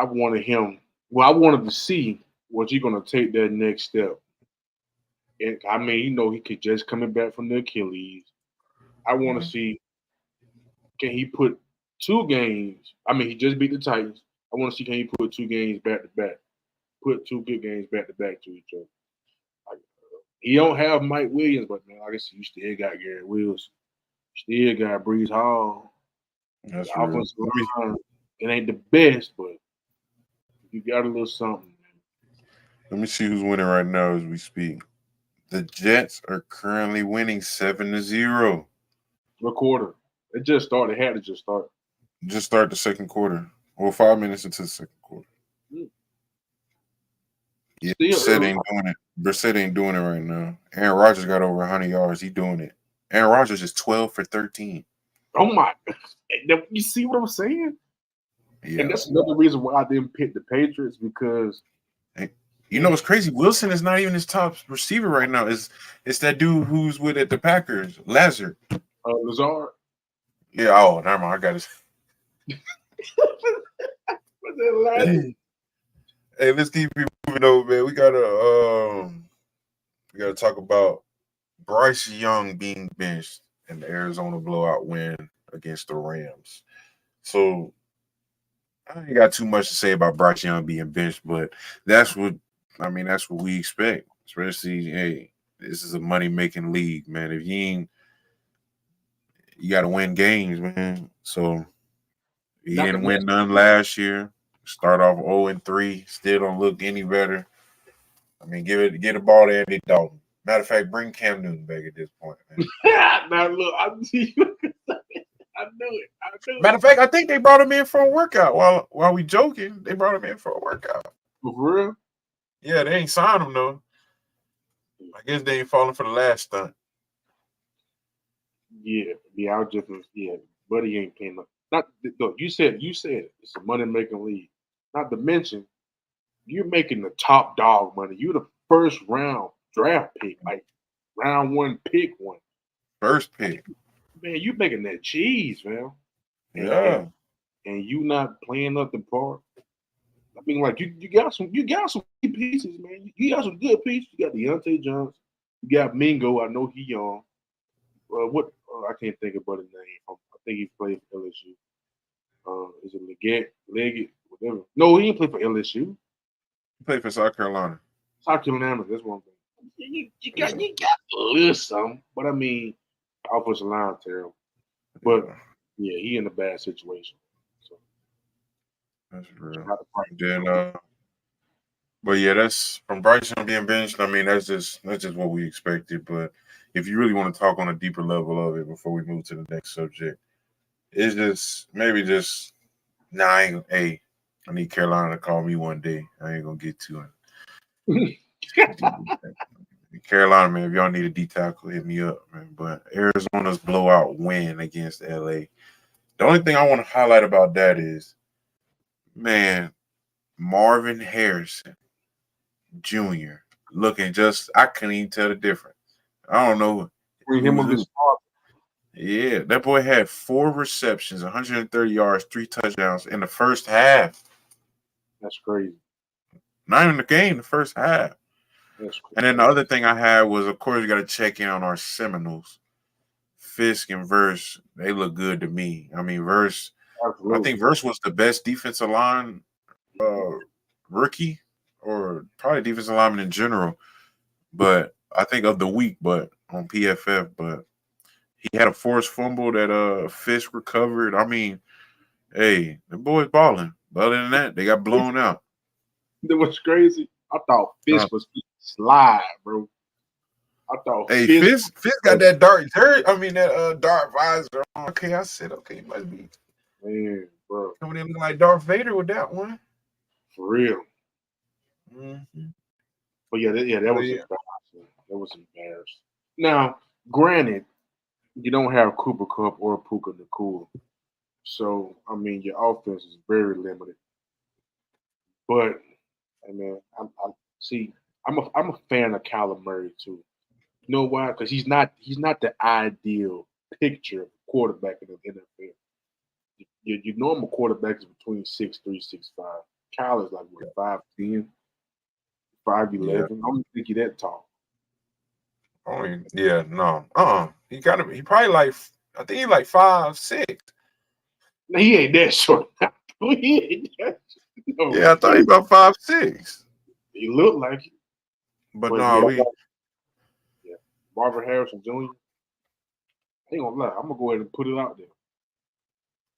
wanted him. Well, I wanted to see was he going to take that next step. And I mean, you know, he could just coming back from the Achilles. I want to see can he put 2 games. I mean, he just beat the Titans. I want to see can he put 2 games back to back. Put 2 good games back to back to each other. Like, he don't have Mike Williams, but man, like I said, you still got Garrett Wilson. Still got Brees Hall. That's the offensive line, it ain't the best, but you got a little something. Let me see who's winning right now as we speak. The Jets are currently winning 7-0. What quarter? It just started. It had to just start. Just start the second quarter. Well, 5 minutes into the second quarter. Yeah, Brissett ain't doing it. Brissett ain't doing it right now. Aaron Rodgers got over 100 yards. He doing it. Aaron Rodgers is 12 for 13. Oh my! You see what I'm saying? Yeah. And that's another reason why I didn't pick the Patriots because you know what's crazy? Wilson is not even his top receiver right now. It's that dude who's with at the Packers, Lazard. Lazard. Yeah. Oh, never mind. I got his. Hey, let's keep moving over, man. We gotta talk about Bryce Young being benched in the Arizona blowout win against the Rams. So I ain't got too much to say about Bryce Young being benched, but that's what we expect. Especially, hey, this is a money-making league, man. If you got to win games, man. So he didn't win none last year. Start off 0-3, still don't look any better. I mean, get the ball to Andy Dalton. Matter of fact, bring Cam Newton back at this point, man. Now look, I knew it. Matter of fact, I think they brought him in for a workout. While we joking, they brought him in for a workout. For real? Yeah, they ain't signed him though. I guess they ain't falling for the last stunt. Yeah, I was just buddy ain't paying up. Look, you said it's a money making league. Not to mention, you're making the top dog money. You're the first round draft pick, like round 1 pick one. First pick. Man, you making that cheese, man. Yeah. And you not playing up the part. I mean, like you got some key pieces, man. You got some good pieces. You got Deontay Johnson. You got Mingo. I know he young. I can't think about his name. I think he played for LSU. Is it Leggett, whatever? No, he didn't play for LSU. He played for South Carolina. South Carolina, that's one thing. You got a little something, but I mean, offensive line terrible. But yeah, he in a bad situation. So that's real. But yeah, that's from Bryce Young being benched. I mean, that's just what we expected. But if you really want to talk on a deeper level of it before we move to the next subject, it's just I need Carolina to call me one day. I ain't gonna get to it. Carolina, man, if y'all need a D tackle, hit me up, man. But Arizona's blowout win against LA. The only thing I want to highlight about that is, man, Marvin Harrison Jr. looking I couldn't even tell the difference. I don't know. Yeah, that boy had 4 receptions, 130 yards, 3 touchdowns in the first half. That's crazy. Not even the game, the first half. And then the other thing I had was, of course, you got to check in on our Seminoles. Fisk and Verse, they look good to me. I mean, Verse, I think Verse was the best defensive line rookie, or probably defensive lineman in general. But I think of the week, but on PFF. But he had a forced fumble that Fish recovered. I mean, hey, the boys balling. But other than that, they got blown out. That was crazy. I thought Fish was slide, bro. I thought Fish got that dark that dark visor on. Okay, I said, okay, he must be bro. coming in like Darth Vader with that one. For real. Mm-hmm. But that was embarrassing. That was embarrassing. Now, granted, you don't have Cooper Kupp or Puka Nacua. So, I mean, your offense is very limited. But, I mean, I'm a fan of Kyler Murray too. You know why? Because he's not the ideal picture of quarterback in the NFL. Your normal quarterback is between 6'3", 6'5". Kyler's like what, 5'10", 5'11". Yeah. I don't think he's that tall. Oh yeah, no. He probably like, I think he's like 5'6". He ain't that short. He ain't that short. No. Yeah, I thought he about 5'6". He looked like it. But no, Marvin Harrison Jr. I ain't gonna lie. I'm gonna go ahead and put it out there.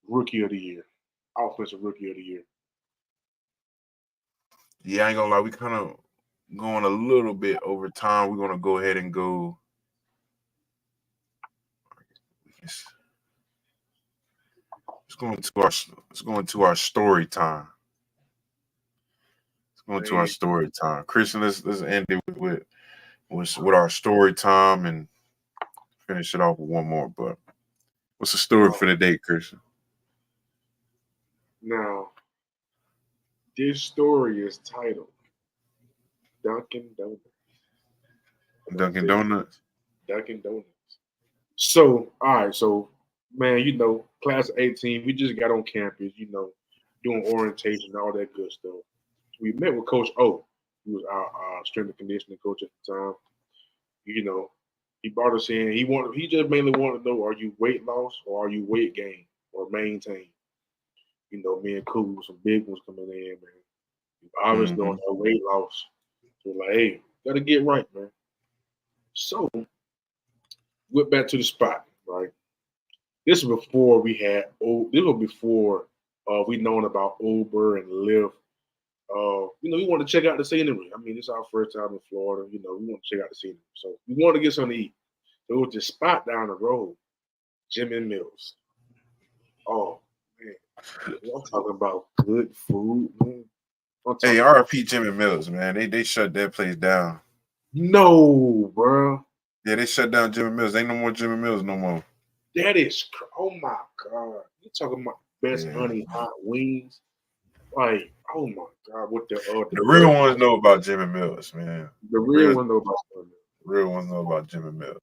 Rookie of the year. Offensive rookie of the year. Yeah, I ain't gonna lie. We kind of going a little bit over time. We're gonna go ahead and go. Let's go into our story time. Let's go into our story time. Christian, let's end it with our story time and finish it off with one more. But what's the story for the day, Christian? Now, this story is titled Dunkin' Donuts. Dunkin' Donuts? Dunkin' Donuts. So, all right. So, man, class of 18, we just got on campus, doing orientation, all that good stuff. We met with Coach O, who was our strength and conditioning coach at the time. He brought us in. He just mainly wanted to know, are you weight loss or are you weight gain or maintain? Me and Coop, some big ones coming in, man. We obviously on that weight loss. So we're like, hey, gotta get right, man. So went back to the spot, right? This was before we had we known about Uber and Lyft. We want to check out the scenery. I mean, it's our first time in Florida. We want to check out the scenery. So we want to get something to eat. There was this spot down the road, Jimmy Mills. Oh, man. I'm talking about good food, man. Hey, RIP Jimmy Mills, man. They shut that place down. No, bro. Yeah, they shut down Jimmy Mills. Ain't no more Jimmy Mills no more. That is, oh my God. You talking about best honey hot wings? Like, oh my God, what the real ones know about Jimmy Mills, man. The real ones know about Jimmy Mills. Real ones know about Jimmy Mills.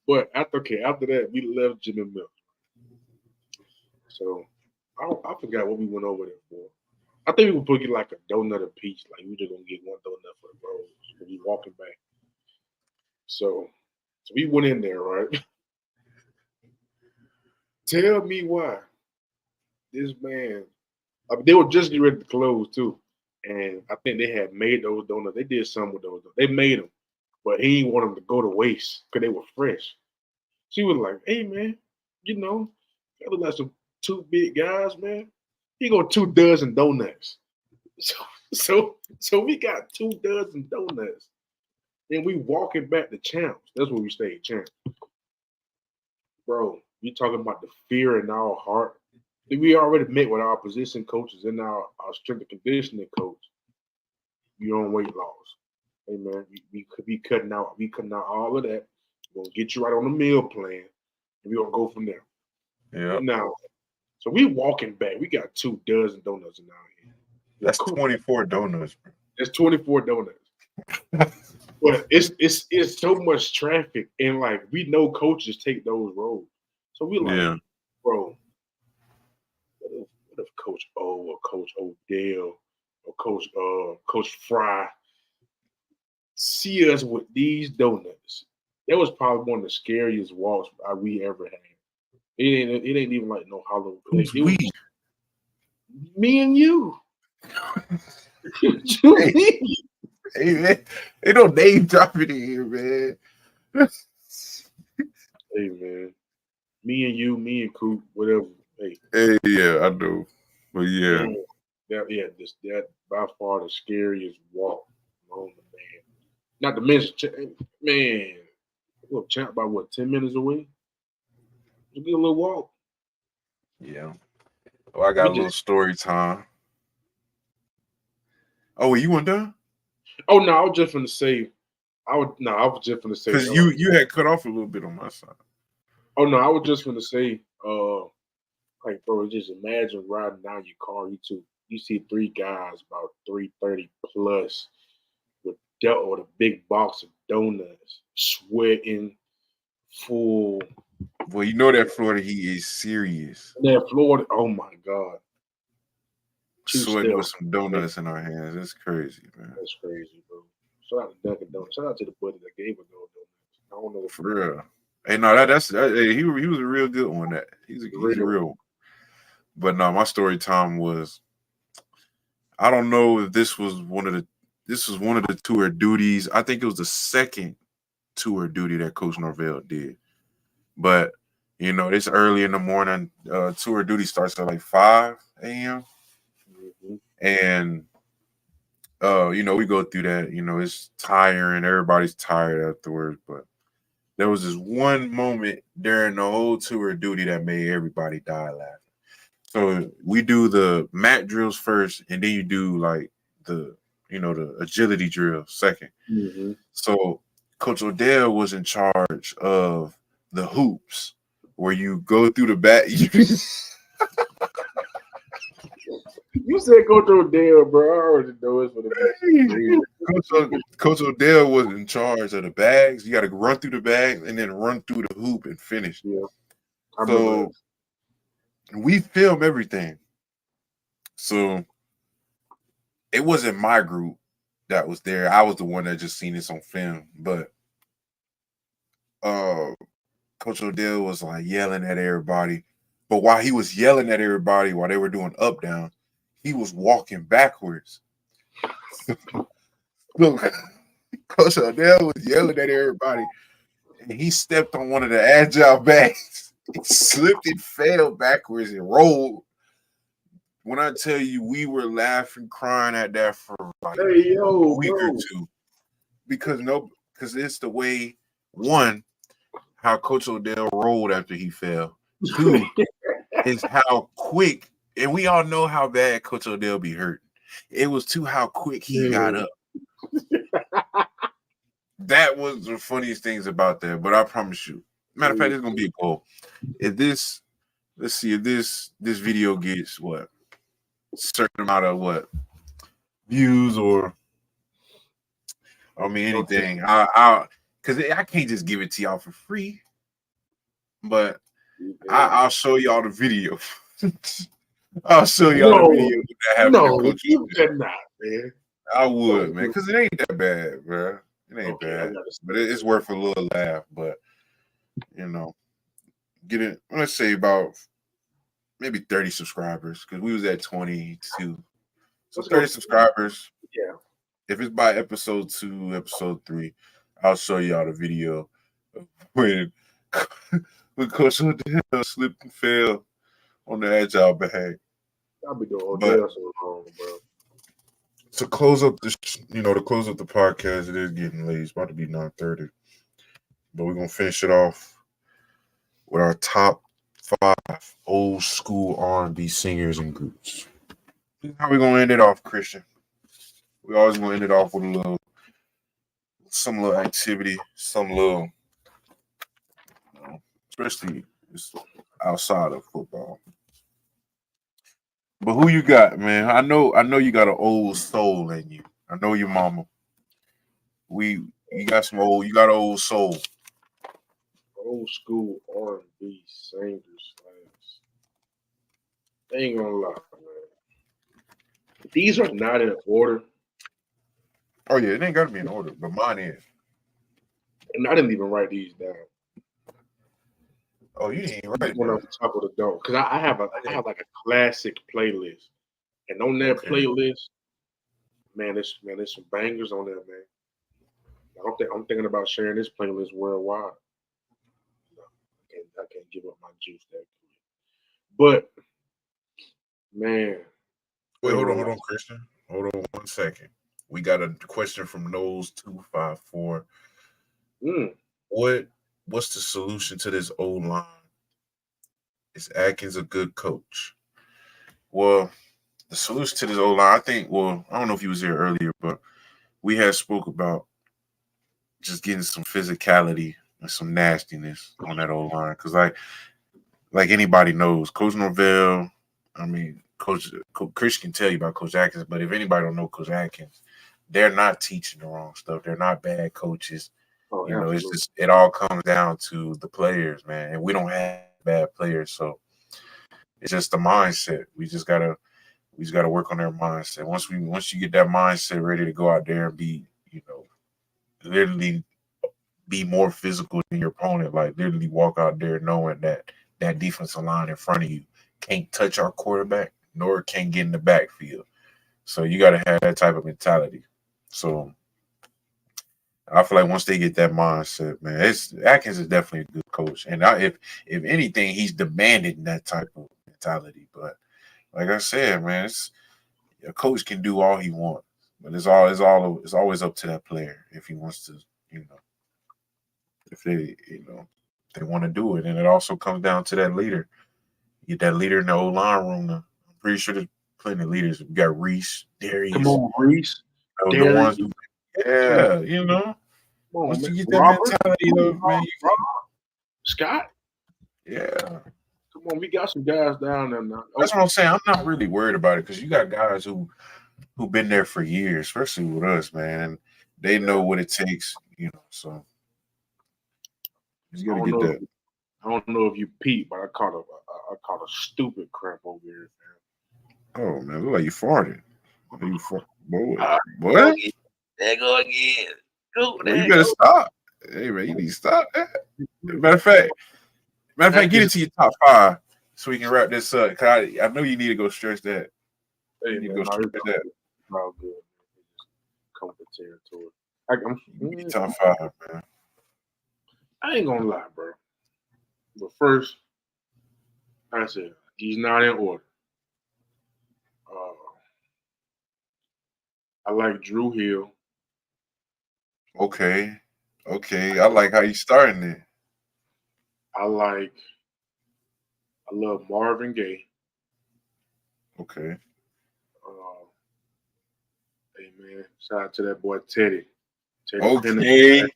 But after that, we left Jimmy Mills. So I forgot what we went over there for. I think we were booking like a donut apiece. Like we just gonna get one donut for the bros. We'll be walking back. So we went in there, right? Tell me why this man. They were just getting ready to close too, and I think they had made those donuts. They did something with those. They made them, but he didn't want them to go to waste because they were fresh. She was like, "Hey man, that look like some two big guys, man. He got 2 dozen donuts." So we got 2 dozen donuts, and we walking back to Champs. That's where we stayed, Champs. Bro, you talking about the fear in our heart. We already met with our position coaches and our strength and conditioning coach. You're on weight loss. Hey man, we could be cutting out all of that. We're gonna get you right on the meal plan, and we're gonna go from there. Yeah. Now, so we walking back. We got 2 dozen donuts in our hand. That's 24 donuts, bro. That's 24 donuts. But it's so much traffic, and like we know coaches take those roads. So we like, bro, what if Coach O or Coach Odell or Coach Fry see us with these donuts? That was probably one of the scariest walks we ever had. It ain't even like no Halloween. Who's we? Me and you. Hey man, ain't no name dropping in here, man. Hey man, Me and you, me and Coop, whatever. Hey, yeah, I know. But yeah. man, that by far the scariest walk on the man. Not to mention, man, look, champ about what 10 minutes away. It's a good little walk. Yeah. Oh, I got a little story time. Oh, you weren't done? Oh no, I was just gonna say. I was just gonna say. Because you had cut off a little bit on my side. Oh no, I was just gonna say. Like bro, just imagine riding down your car. You see three guys about 330 plus with a big box of donuts, sweating, full. Well, you know that Florida heat is serious. That Florida, oh my God. Sweating with some donuts in our hands. It's crazy, man. That's crazy, bro. Shout out to Dunkin' Donuts. Shout out to the buddy that gave us those donuts. I don't know for real. Hey, no, hey, he was a real good one. He's a real one. But no, my story time was, I don't know if this was one of the tour duties. I think it was the second tour duty that Coach Norvell did. But you know, it's early in the morning. Tour duty starts at like 5 a.m. Mm-hmm. And you know, we go through that. You know, it's tiring. Everybody's tired afterwards. But there was this one moment during the whole tour duty that made everybody die laughing. So we do the mat drills first, and then you do like the agility drill second. Mm-hmm. So Coach Odell was in charge of the hoops, where you go through the back. You said Coach Odell, bro. I already know it's for the Coach Odell was in charge of the bags. You got to run through the bags and then run through the hoop and finish. Yeah. So we film everything. So it wasn't my group that was there. I was the one that just seen this on film. But Coach Odell was like yelling at everybody. But while he was yelling at everybody while they were doing up down, he was walking backwards. Look, Coach Odell was yelling at everybody, and he stepped on one of the agile bags. He slipped and fell backwards and rolled. When I tell you, we were laughing, crying at that for like a week or two, because it's the way, one, how Coach Odell rolled after he fell. Two, is how quick, and we all know how bad Coach Odell be hurt. It was how quick he got up. That was the funniest things about that. But I promise you, matter of fact, it's gonna be a goal. If this, let's see, if this video gets a certain amount of views or anything, because I can't just give it to y'all for free. But I'll show y'all the video. I'll show y'all the video that happened to Coach. You cannot, man. I would, man, because it ain't that bad, bro. It ain't bad, but it's worth a little laugh. But you know, get it. Let's say about maybe 30 subscribers, because we was at 22. So 30 subscribers. Yeah. If it's by episode 2, episode 3, I'll show y'all the video when Coach Odell slipped and fell on the agile bag. I'll be doing Odell so long, bro. To close up the podcast, it is getting late. It's about to be 9:30, but we're gonna finish it off with our top 5 old school R&B singers and groups. This is how we're gonna end it off, Christian. We always gonna end it off with some little activity, some little, especially outside of football. But who you got, man? I know you got an old soul in you. I know your mama. You got an old soul. Old school R&B singers. I ain't gonna lie, man. These are not in order. Oh yeah, it ain't gotta be in order, but mine is. And I didn't even write these down. Oh, you didn't write one on top of the dome, because I have like a classic playlist, and on that playlist, man, there's some bangers on there, man. I'm thinking about sharing this playlist worldwide. And can't give up my juice that quick. But man, Wait, hold on, Christian. Hold on 1 second. We got a question from Knowles254. What's the solution to this old line? Is Atkins a good coach? Well, the solution to this old line, I think. Well, I don't know if he was here earlier, but we had spoke about just getting some physicality and some nastiness on that old line, because like anybody knows, Coach Norvell. I mean, Coach Chris can tell you about Coach Atkins, but if anybody don't know Coach Atkins, they're not teaching the wrong stuff. They're not bad coaches. Oh, you know, absolutely. it's just it all comes down to the players, man. And we don't have bad players, so it's just the mindset. We just gotta work on their mindset. Once you get that mindset ready to go out there and be, literally be more physical than your opponent, like literally walk out there knowing that defensive line in front of you can't touch our quarterback, nor can get in the backfield. So you got to have that type of mentality. So I feel like once they get that mindset, man, Atkins is definitely a good coach. And if anything, he's demanding that type of mentality. But like I said, man, a coach can do all he wants, but it's always up to that player if he wants to, if they want to do it. And it also comes down to that leader. Get that leader in the old line room. I'm pretty sure there's plenty of leaders. We got Reese, Darius. Come on, Reese. The ones who, once you get that mentality, man. Scott. Yeah. Come on, we got some guys down there now. That's what I'm saying. I'm not really worried about it because you got guys who've been there for years, especially with us, man. And they know what it takes, so you gotta get that. I don't know if you peeped, but I caught a stupid crap over here, man. Oh man, look like you farted. You boy. What? There go again. Well, you better stop. Hey man, you need to stop that. Matter of fact, get it to your top 5 so we can wrap this up. Cause I know you need to go stretch that. Hey, you need to go stretch that. All good. Come to territory. Top 5, man. I ain't gonna lie, bro. But first, I said he's not in order. I like Drew Hill. Okay. I like how you starting it. I love Marvin Gaye. Okay. Hey man, shout out to that boy Teddy. Okay.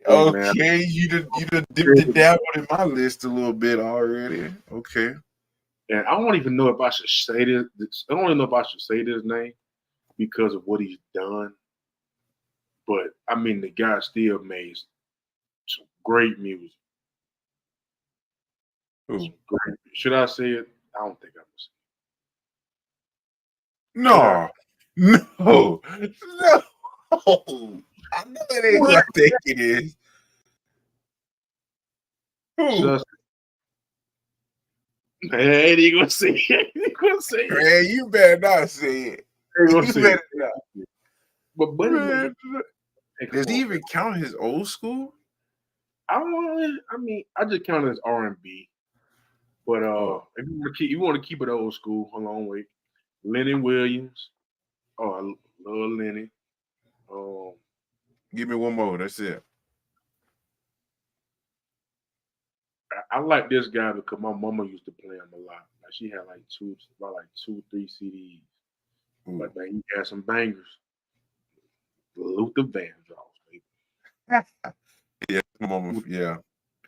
Okay, you done dipped it down in my list a little bit already. Okay. And I don't even know if I should say this. I don't even know if I should say this name because of what he's done. But I mean, the guy still made some great music. Who? Great. Should I say it? I don't think I'm gonna say it. No. I know it ain't what I think it is. Who? Man, he gonna say it. He gonna say it. Man, you better not say it. You better not. But man, does he even count his old school? I just count it as R&B. But if you want to keep it old school, hold on, wait. Lenny Williams. Oh, I love Lenny. Give me one more. That's it. I like this guy because my mama used to play him a lot. Like she had like 2, 3 CDs. But man, he had some bangers. Luther Vandross, baby. Yeah, my mama. Yeah,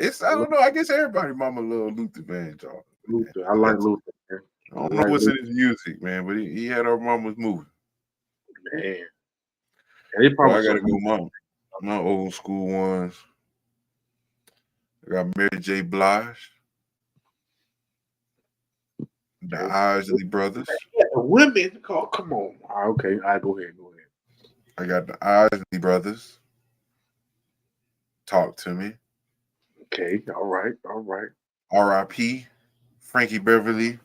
I don't know. I guess everybody mama love Luther Vandross. Luther, I like Luther. Man. I don't know what's in his music, man, but he had our mama's moving. Man, and I gotta go my old school ones. I got Mary J. Blige, the Isley Brothers. Yeah, women, come on. Okay, go ahead. I got the Isley Brothers. Talk to me. Okay, all right. R.I.P. Frankie Beverly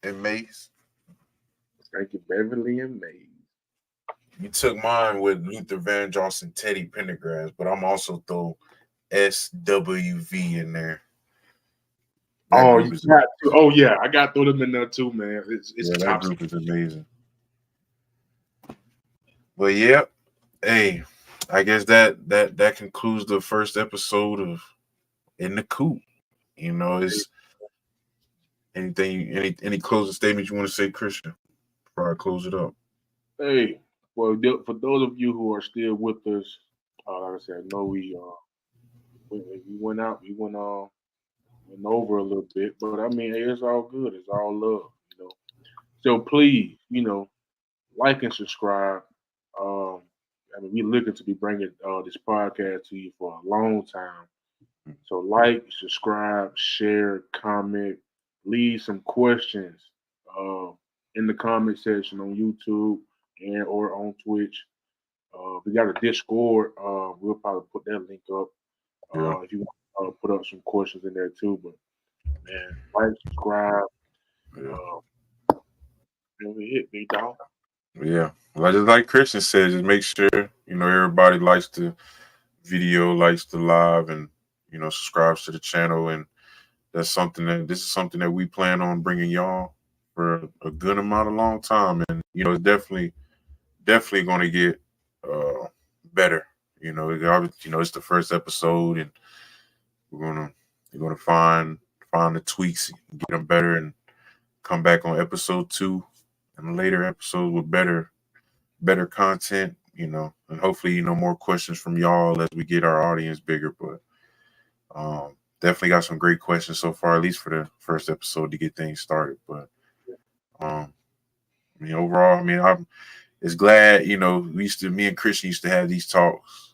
and Mace. Frankie Beverly and Mace. You took mine with Luther Vandross and Teddy Pendergrass, but I'm also throw SWV in there. That Oh, group you is got to. Oh yeah, I got to throw them in there too, man. It's that top. group is amazing. But yeah, hey, I guess that concludes the first episode of In the Coop. You know, is any closing statements you want to say, Christian, before I close it up? Hey, well, for those of you who are still with us, like I said, I know we went out, went over a little bit, but I mean, hey, it's all good. It's all love, you know. So please, you know, like and subscribe. Um, I mean, we're looking to be bringing this podcast to you for a long time. So like, subscribe, share, comment, leave some questions uh, in the comment section on YouTube and or on Twitch. We got a Discord. We'll probably put that link up if you want to put up some questions in there too. But man, like, subscribe. We hit big dog. Yeah, well, just like Christian said, just make sure everybody likes the video, likes the live, and subscribes to the channel. And this is something that we plan on bringing y'all for a good amount of long time. And it's definitely going to get better. It's the first episode, and we're gonna find the tweaks, and get them better, and come back on episode 2 and later episodes with better content, and hopefully, more questions from y'all as we get our audience bigger. But definitely got some great questions so far, at least for the first episode to get things started. But overall, I'm it's glad, me and Christian used to have these talks,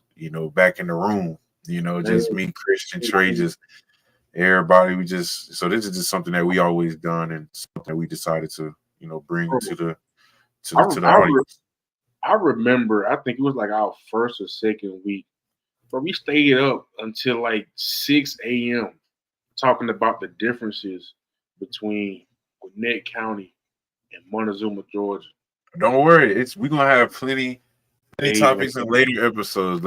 back in the room, just me, Christian, Trey, just everybody. So this is just something that we always done, and something that we decided to, bring to the audience. I remember, I think it was like our first or second week, but we stayed up until like 6 a.m. talking about the differences between Gwinnett County and Montezuma, Georgia. Don't worry, we're gonna have plenty topics in later episodes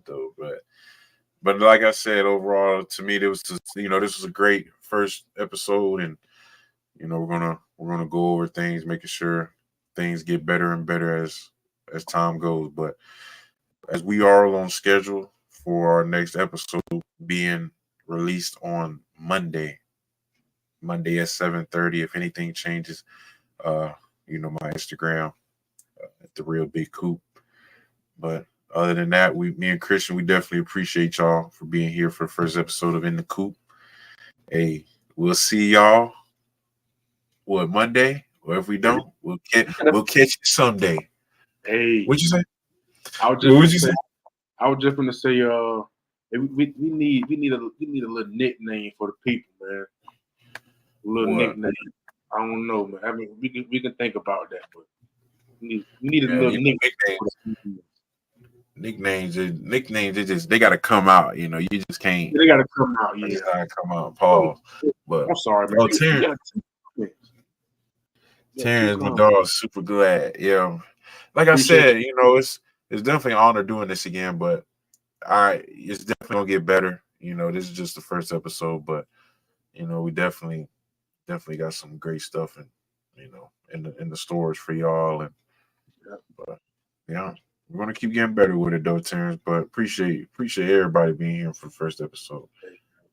though. But like I said, overall, to me, this was a great first episode, and we're gonna go over things, making sure things get better and better as time goes. But as we are on schedule for our next episode being released on Monday at 7:30. If anything changes, my Instagram at the Real Big Coop. But other than that, me and Christian, we definitely appreciate y'all for being here for the first episode of In the Coop. Hey, we'll see y'all Monday, or if we don't, we'll catch you someday. Hey, what'd you say? I was just gonna say, we need a little nickname for the people, man. A little nickname. I don't know, man. I mean, we can think about that, but we need a little nickname. Nicknames, they gotta come out. You just can't. They gotta come out. Yeah, they gotta come out. Pause. But I'm sorry, man. Terrence, my dog, super glad. Yeah, like I said, it's definitely an honor doing this again. But it's definitely gonna get better. This is just the first episode, but we definitely got some great stuff, and in the stores for y'all. And but yeah, we're gonna keep getting better with it, though, Terrence. But appreciate everybody being here for the first episode.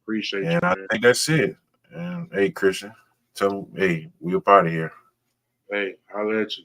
Appreciate and I think that's it. And hey, Christian, tell them, hey, we up out of here. Hey, I'll let you.